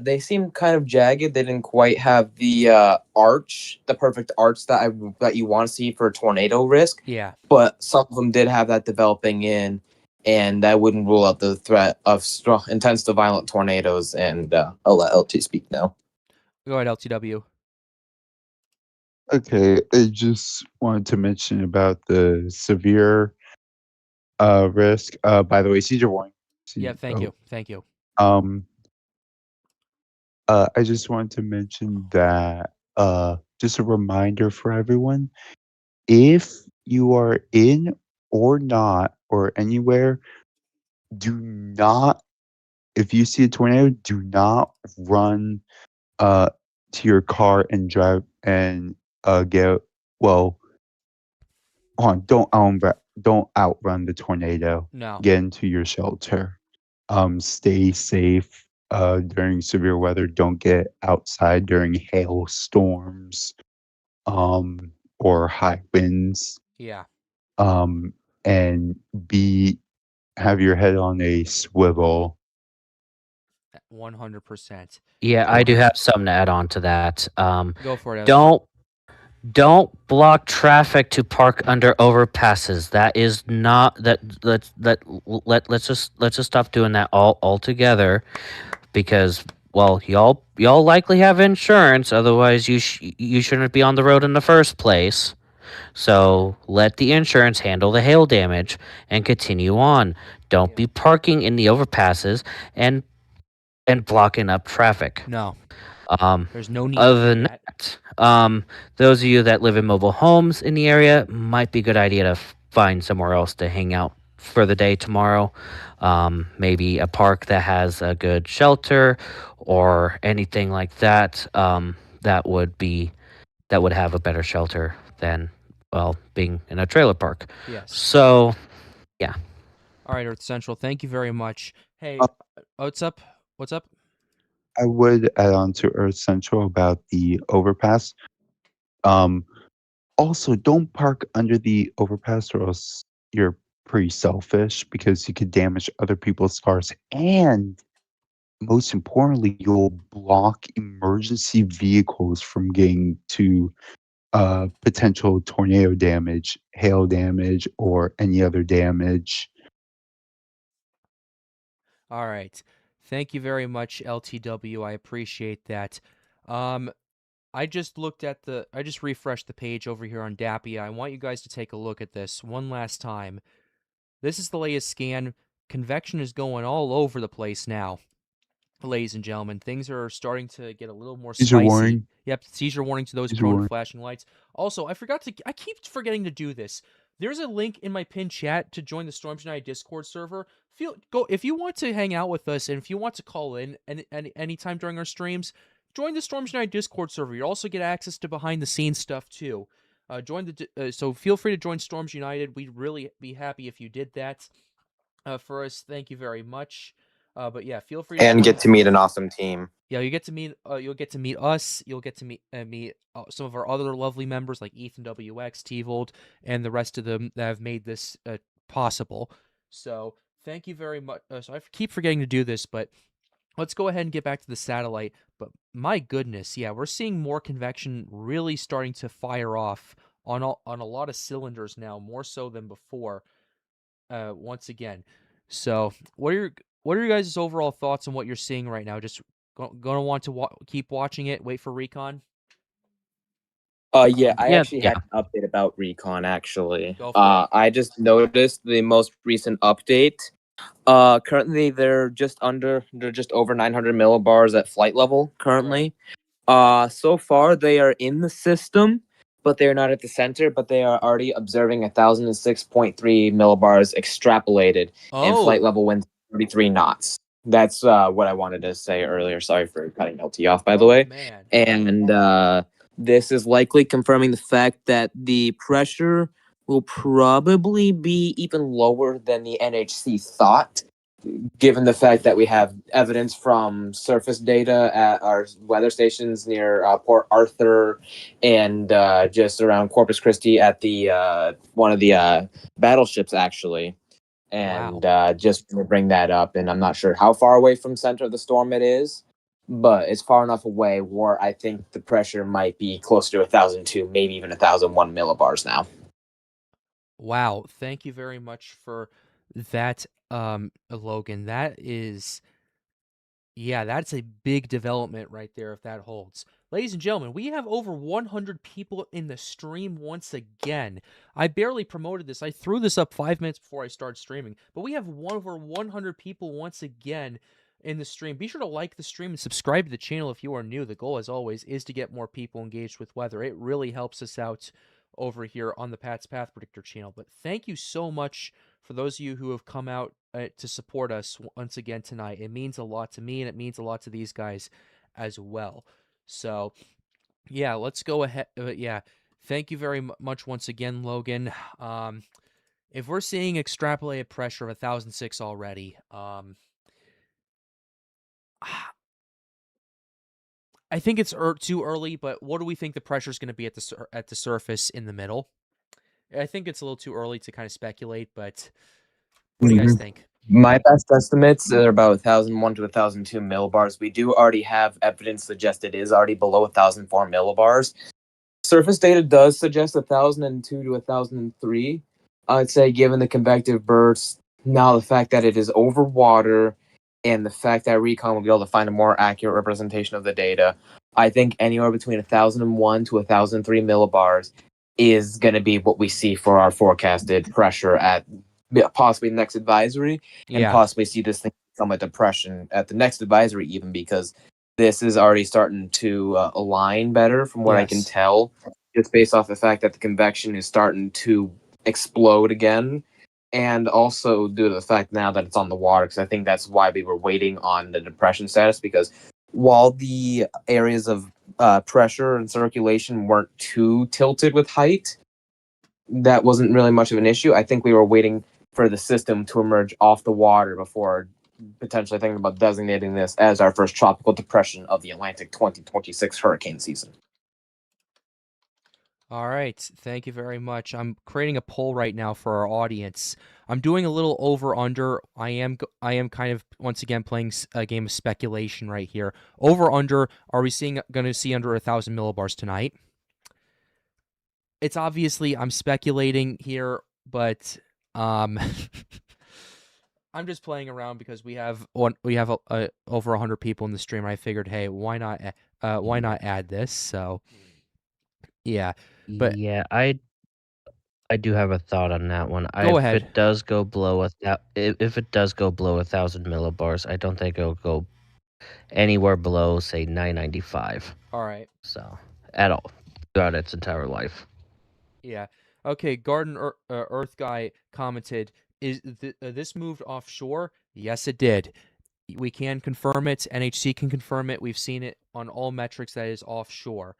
They seemed kind of jagged. They didn't quite have the arch, the perfect arch that you want to see for tornado risk. Yeah. But some of them did have that developing in, and that wouldn't rule out the threat of strong, intense to violent tornadoes. And I'll let LT speak now. Go ahead, LTW. Okay, I just wanted to mention about the severe risk. By the way, Cedar Wine. Yeah, thank you. Thank you. I just wanted to mention that just a reminder for everyone, if you are in or not or anywhere, do not, if you see a tornado, do not run to your car and drive and get, well, hold on, don't outrun the tornado. No. Get into your shelter. Stay safe during severe weather. Don't get outside during hailstorms or high winds. Yeah. And have your head on a swivel. 100%. Yeah, I do have something to add on to that. Go for it. Don't block traffic to park under overpasses. That is not that. Let's just stop doing that altogether, because well, y'all likely have insurance. Otherwise, you shouldn't be on the road in the first place. So let the insurance handle the hail damage and continue on. Don't be parking in the overpasses and blocking up traffic. No. There's no need Other for than that, those of you that live in mobile homes in the area, might be a good idea to find somewhere else to hang out for the day tomorrow. Maybe a park that has a good shelter or anything like that. That would have a better shelter than, well, being in a trailer park. Yes. So, yeah. All right, Earth Central. Thank you very much. Hey, what's up? What's up? I would add on to Earth Central about the overpass. Also, don't park under the overpass, or else you're pretty selfish, because you could damage other people's cars. And most importantly, you'll block emergency vehicles from getting to potential tornado damage, hail damage, or any other damage. All right. Thank you very much, LTW. I appreciate that. I just refreshed the page over here on Dappia. I want you guys to take a look at this one last time. This is the latest scan convection is going all over the place now, ladies and gentlemen. Things are starting to get a little more Seizure spicy. warning. Yep, seizure warning to those Seizure prone to warning. flashing lights. Also, I keep forgetting to do this. There's a link in my pinned chat to join the Storms United Discord server. Go if you want to hang out with us and if you want to call in anytime during our streams, join the Storms United Discord server. You also get access to behind the scenes stuff too. So feel free to join Storms United. We'd really be happy if you did that. For us, thank you very much. But yeah, feel free to And join. get to meet an awesome team. Yeah, you get to meet. You'll get to meet us. You'll get to meet some of our other lovely members like Ethan WX, T-Volt, and the rest of them that have made this possible. So thank you very much. So I keep forgetting to do this, but let's go ahead and get back to the satellite. But my goodness, yeah, we're seeing more convection really starting to fire off on a lot of cylinders now, more so than before. Once again, so what are your guys' overall thoughts on what you're seeing right now? Just gonna want to keep watching it, wait for recon. Yeah, I Yeah, actually had an update about Recon. Actually, Go for it. I just noticed the most recent update. Currently they're just over 900 millibars at flight level currently. So far they are in the system, but they're not at the center. But they are already observing 1,006.3 millibars extrapolated, and flight level winds 33 knots. That's what I wanted to say earlier. Sorry for cutting LT off, by the way. Man. And this is likely confirming the fact that the pressure will probably be even lower than the NHC thought, given the fact that we have evidence from surface data at our weather stations near Port Arthur and just around Corpus Christi at the one of the battleships, actually. And just to bring that up, and I'm not sure how far away from center of the storm it is, but it's far enough away where I think the pressure might be closer to 1,002, maybe even 1,001 millibars now. Wow, thank you very much for that, Logan. That's a big development right there if that holds. Ladies and gentlemen, we have over 100 people in the stream once again. I barely promoted this. I threw this up 5 minutes before I started streaming, but we have over 100 people once again in the stream. Be sure to like the stream and subscribe to the channel if you are new. The goal, as always, is to get more people engaged with weather. It really helps us out over here on the Pat's Path Predictor channel. But thank you so much for those of you who have come out to support us once again tonight. It means a lot to me, and it means a lot to these guys as well. So, yeah, let's go ahead. Thank you very much once again, Logan. If we're seeing extrapolated pressure of 1,006 already, I think it's too early, but what do we think the pressure is going to be at the surface in the middle? I think it's a little too early to kind of speculate, but what do you guys think? My best estimates are about 1,001 to 1,002 millibars. We do already have evidence suggest it is already below 1,004 millibars. Surface data does suggest 1,002 to 1,003. I'd say, given the convective bursts, now the fact that it is over water, and the fact that Recon will be able to find a more accurate representation of the data, I think anywhere between 1,001 to 1,003 millibars is going to be what we see for our forecasted pressure at possibly the next advisory, and possibly see this thing become a depression at the next advisory, even, because this is already starting to align better from what I can tell, just based off the fact that the convection is starting to explode again, and also due to the fact now that it's on the water, because I think that's why we were waiting on the depression status, because while the areas of pressure and circulation weren't too tilted with height, that wasn't really much of an issue. I think we were waiting for the system to emerge off the water before potentially thinking about designating this as our first tropical depression of the Atlantic 2026 hurricane season. All right, thank you very much. I'm creating a poll right now for our audience. I'm doing a little over/under. I am kind of once again playing a game of speculation right here. Over/under. Are we going to see under 1,000 millibars tonight? It's obviously I'm speculating here, but I'm just playing around because we have over 100 people in the stream. I figured, hey, why not add this? So, yeah. But yeah, I I do have a thought on that one. Go If ahead. it does go below if it does go below 1,000 millibars, I don't think it'll go anywhere below, say, 995. All right. So at all throughout its entire life. Yeah. Okay. Garden Earth guy commented: "Is this moved offshore?" Yes, it did. We can confirm it. NHC can confirm it. We've seen it on all metrics that is offshore.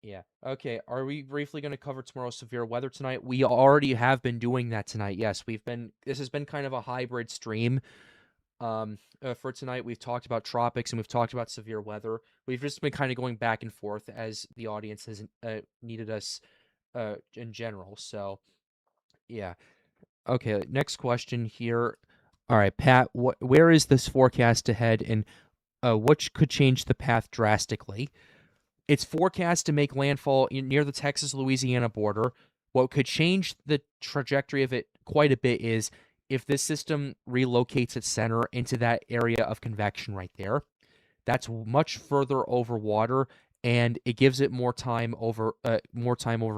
Yeah. Okay. Are we briefly going to cover tomorrow's severe weather tonight? We already have been doing that tonight. Yes, we've been. This has been kind of a hybrid stream. For tonight, we've talked about tropics and we've talked about severe weather. We've just been kind of going back and forth as the audience has needed us in general. So, yeah. Okay. Next question here. All right, Pat. Where is this forecast to head, and what could change the path drastically? It's forecast to make landfall near the Texas-Louisiana border. What could change the trajectory of it quite a bit is if this system relocates its center into that area of convection right there. That's much further over water, and it gives it more time over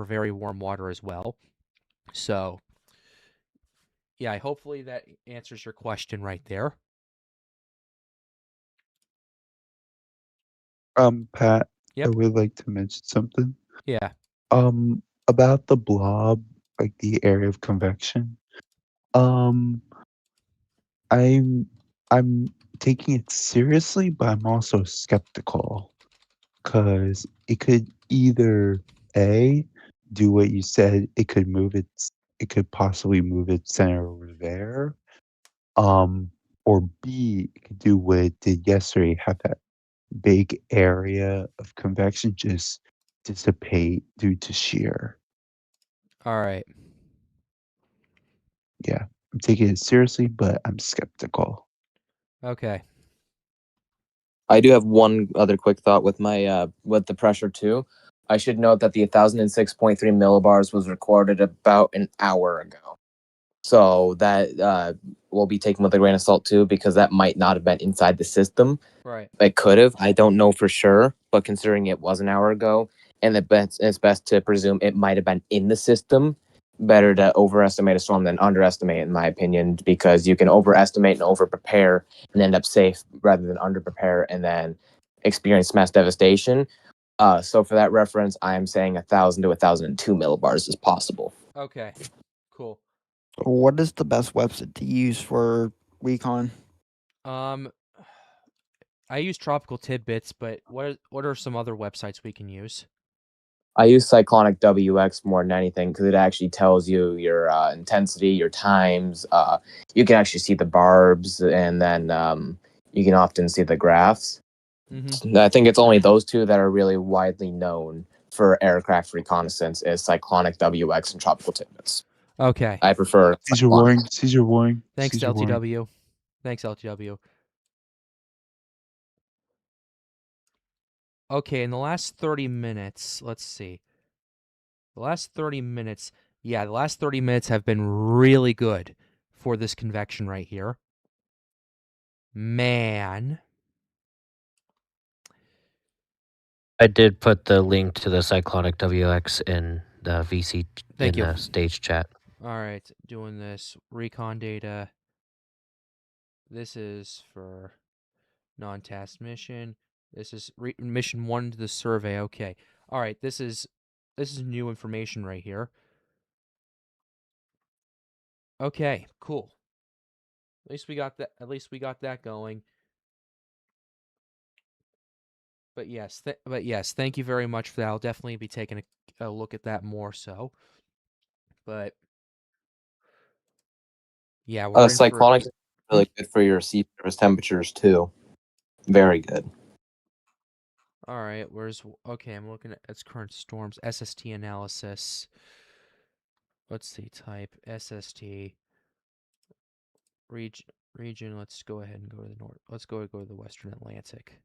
very warm water as well. So, yeah, hopefully that answers your question right there. Pat, I Yep. would like to mention something. Yeah. About the blob, like the area of convection. I'm taking it seriously, but I'm also skeptical because it could either A, do what you said, it could possibly move its center over there. Or B, it could do what it did yesterday, have that big area of convection just dissipate due to shear. All right. Yeah, I'm taking it seriously, but I'm skeptical. Okay. I do have one other quick thought with my with the pressure too. I should note that the 1006.3 millibars was recorded about an hour ago. So that will be taken with a grain of salt too, because that might not have been inside the system. Right. It could have. I don't know for sure, but considering it was an hour ago, and it's best to presume it might have been in the system. Better to overestimate a storm than underestimate, in my opinion, because you can overestimate and overprepare and end up safe rather than underprepare and then experience mass devastation. So for that reference, I am saying 1,000 to 1,002 millibars is possible. Okay. Cool. What is the best website to use for recon? I use Tropical Tidbits, but what are some other websites we can use? I use Cyclonic WX more than anything because it actually tells you your intensity, your times. You can actually see the barbs, and then you can often see the graphs. Mm-hmm. I think it's only those two that are really widely known for aircraft reconnaissance is Cyclonic WX and Tropical Tidbits. Okay. I prefer Caesar warning. Caesar warning. Thanks, Caesar warning. LTW. Thanks, LTW. Okay, in the last 30 minutes, let's see. The last 30 minutes have been really good for this convection right here. Man. I did put the link to the Cyclonic WX in the VC Thank you. the stage chat. All right, doing this recon data. This is for non-task mission. This is mission 1 to the survey. Okay. All right, this is new information right here. Okay, cool. At least we got that going. But yes, thank you very much for that. I'll definitely be taking a look at that more so. But yeah, we're in Cyclonic is really good for your sea surface temperatures too. Very good. All right, okay, I'm looking at its current storms, SST analysis. Let's see, type SST region. Let's go ahead and go to the north. Let's go to the Western Atlantic.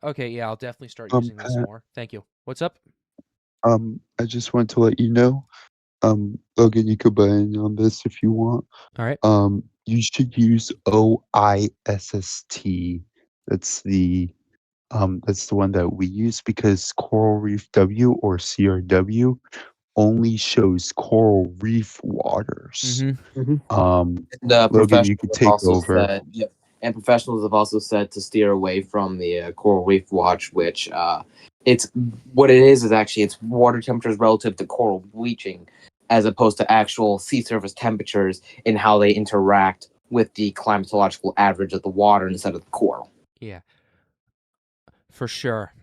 Okay, yeah, I'll definitely start using this Pat, more. Thank you. What's up? I just want to let you know, Logan, you could buy in on this if you want. All right. You should use OISST. That's the one that we use because Coral Reef W or CRW only shows coral reef waters. Mm-hmm. And Logan, you could professionals have take also over. said, yep, and professionals have also said to steer away from the coral reef watch, which it's what it is actually it's water temperatures relative to coral bleaching, as opposed to actual sea surface temperatures and how they interact with the climatological average of the water instead of the coral. Yeah, for sure.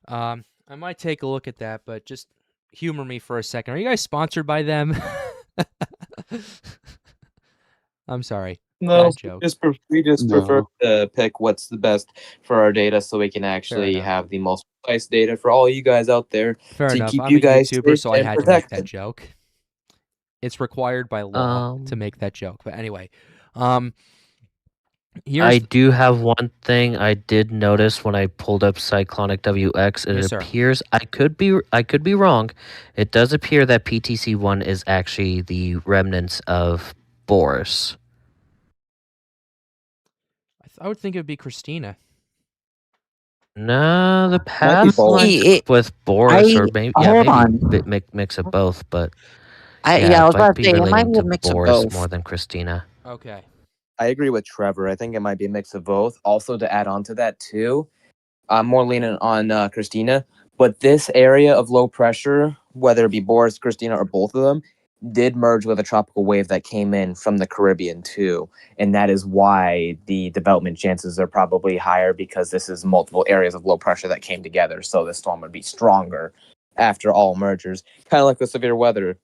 I might take a look at that, but just humor me for a second. Are you guys sponsored by them? I'm sorry. No, Bad joke. we just prefer No. to pick what's the best for our data, so we can actually enough. have the most precise data for all you guys out there Fair to enough. keep I'm you a guys YouTuber, safe so I and had to make that protected. joke. It's required by law to make that joke. But anyway, here's I do have one thing I did notice when I pulled up Cyclonic WX. It Yes, sir. appears I could be wrong. It does appear that PTC1 is actually the remnants of Boris. I would think it would be Christina. No, the Might be path both. lines See, with Boris, or maybe hold maybe on. mix of both. But I yeah, was it might about to be say it might relating be a to mix of Boris both. more than Christina. Okay. I agree with Trevor. I think it might be a mix of both. Also, to add on to that too, I'm more leaning on Christina. But this area of low pressure, whether it be Boris, Christina, or both of them, did merge with a tropical wave that came in from the Caribbean too, and that is why the development chances are probably higher, because this is multiple areas of low pressure that came together. So the storm would be stronger after all mergers, kind of like with severe weather.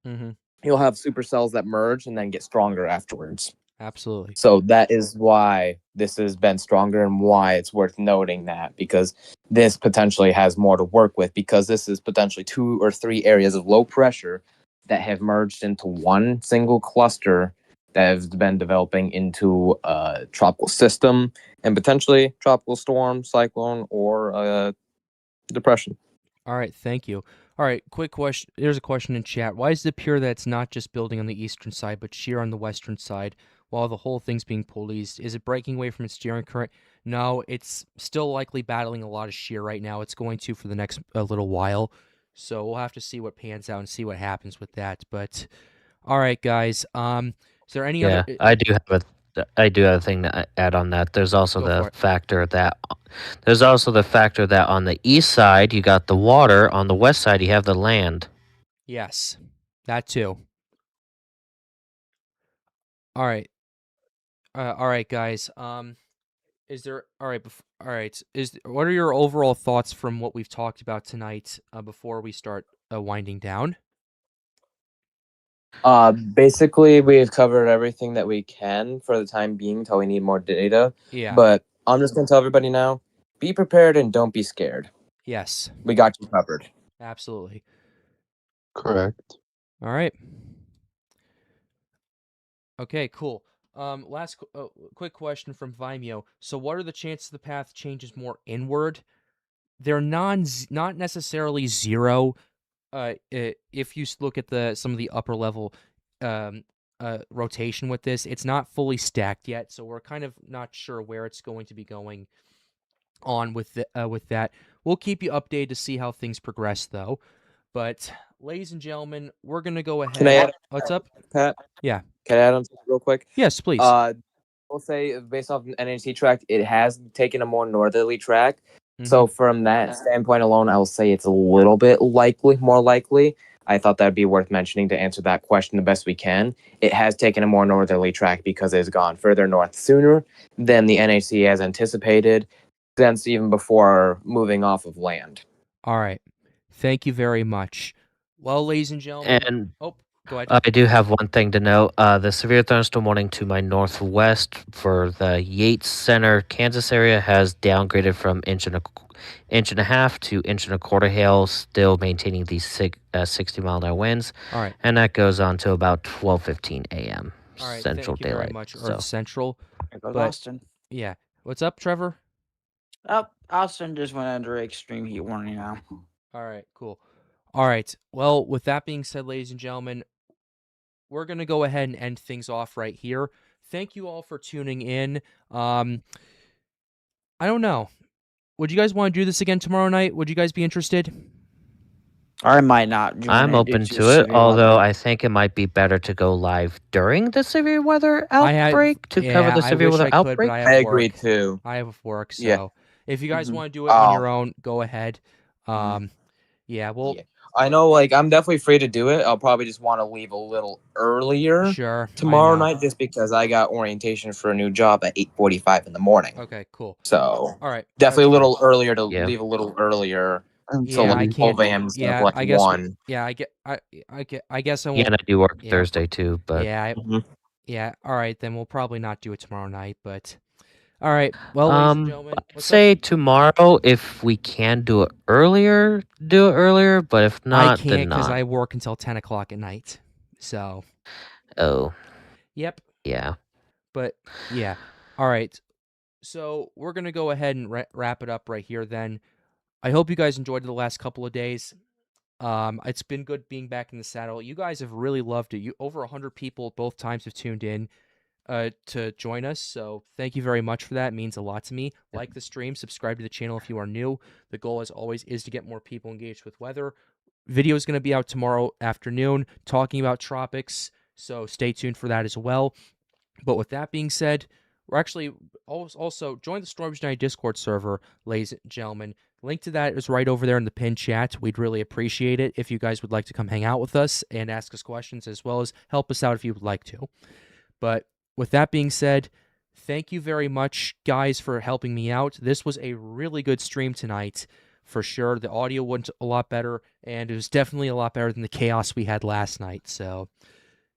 Mm-hmm. You'll have supercells that merge and then get stronger afterwards. Absolutely. So that is why this has been stronger, and why it's worth noting that, because this potentially has more to work with, because this is potentially 2 or 3 areas of low pressure that have merged into one single cluster that has been developing into a tropical system and potentially tropical storm, cyclone, or depression. All right. Thank you. All right. Quick question. There's a question in chat. Why is it appear that it's not just building on the eastern side, but shear on the western side, while the whole thing's being pulled east? Is it breaking away from its steering current? No, it's still likely battling a lot of shear right now. It's going to for the next little while. So we'll have to see what pans out and see what happens with that. But all right, guys. Is there any Yeah, other? I do have a thing to add on that. There's also Go for the it. factor that on the east side you got the water, on the west side you have the land. Yes, that too. All right. All right, guys. Is there all right? All right. What are your overall thoughts from what we've talked about tonight? Before we start winding down. Basically, we've covered everything that we can for the time being until we need more data. Yeah. But I'm just going to tell everybody now, be prepared and don't be scared. Yes. We got you covered. Absolutely. Correct. All right. Okay. Cool. Quick question from Vimeo. So, what are the chances the path changes more inward? They're not necessarily zero. If you look at some of the upper level rotation with this, it's not fully stacked yet, so we're kind of not sure where it's going to be going on with that. We'll keep you updated to see how things progress, though. But, ladies and gentlemen, we're gonna go ahead. Can I add, What's up? Pat? Yeah. Can I add on something real quick? Yes, please. We'll say, based off an NHC track, it has taken a more northerly track. Mhm. So from that standpoint alone, I will say it's a little bit more likely. I thought that'd be worth mentioning to answer that question the best we can. It has taken a more northerly track because it's gone further north sooner than the NHC has anticipated, since even before moving off of land. All right. Thank you very much. Well, ladies and gentlemen. And go ahead. I do have one thing to note. The severe thunderstorm warning to my northwest for the Yates Center, Kansas area has downgraded from inch and a half to inch and a quarter hail, still maintaining these 60-mile-an-hour winds. All right. And that goes on to about 12:15 a.m. All right. Central Thank you very Daylight. much, So. Earth Central. There goes But- Austin. Yeah. What's up, Trevor? Oh, Austin just went under extreme heat warning now. All right, cool. All right. Well, with that being said, ladies and gentlemen, we're going to go ahead and end things off right here. Thank you all for tuning in. I don't know. Would you guys want to do this again tomorrow night? Would you guys be interested? Or I might not join I'm it open due to it, severe although weather. I think it might be better to go live during the severe weather I have outbreak to cover yeah, the I severe wish weather I could, but outbreak. I I have agree work. too. I have work, Yeah. so if you guys Mhm. want to do it on Oh. your own, go ahead. Yeah, well, Yeah. I know, like, I'm definitely free to do it. I'll probably just want to leave a little earlier sure. tomorrow I know. night, just because I got orientation for a new job at 8:45 in the morning. Okay, cool. So All right. definitely a that's little earlier to Yeah. leave a little earlier. And So Yeah, I like can't. 12 a.m. instead Yeah, of like I guess. 1. Yeah, I guess I Yeah, won't. and I do work Yeah, Thursday too, but yeah, Mhm. yeah. All right, then we'll probably not do it tomorrow night. But all right. Well, ladies and gentlemen, I'd what's say up? tomorrow if we can do it earlier, do it earlier. But if I not, can't then because not. I work until 10 o'clock at night. So, Oh, yep. yeah. But yeah. All right. So we're gonna go ahead and wrap it up right here. Then I hope you guys enjoyed the last couple of days. It's been good being back in the saddle. You guys have really loved it. You over 100 people both times have tuned in to join us. So thank you very much for that. It means a lot to me. Like the stream, subscribe to the channel if you are new. The goal, as always, is to get more people engaged with weather. Video is going to be out tomorrow afternoon talking about tropics. So stay tuned for that as well. But with that being said, we're actually also join the Storms Night Discord server, ladies and gentlemen. Link to that is right over there in the pinned chat. We'd really appreciate it if you guys would like to come hang out with us and ask us questions, as well as help us out if you would like to. But with that being said, thank you very much, guys, for helping me out. This was a really good stream tonight, for sure. The audio went a lot better, and it was definitely a lot better than the chaos we had last night. So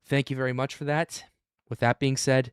thank you very much for that. With that being said,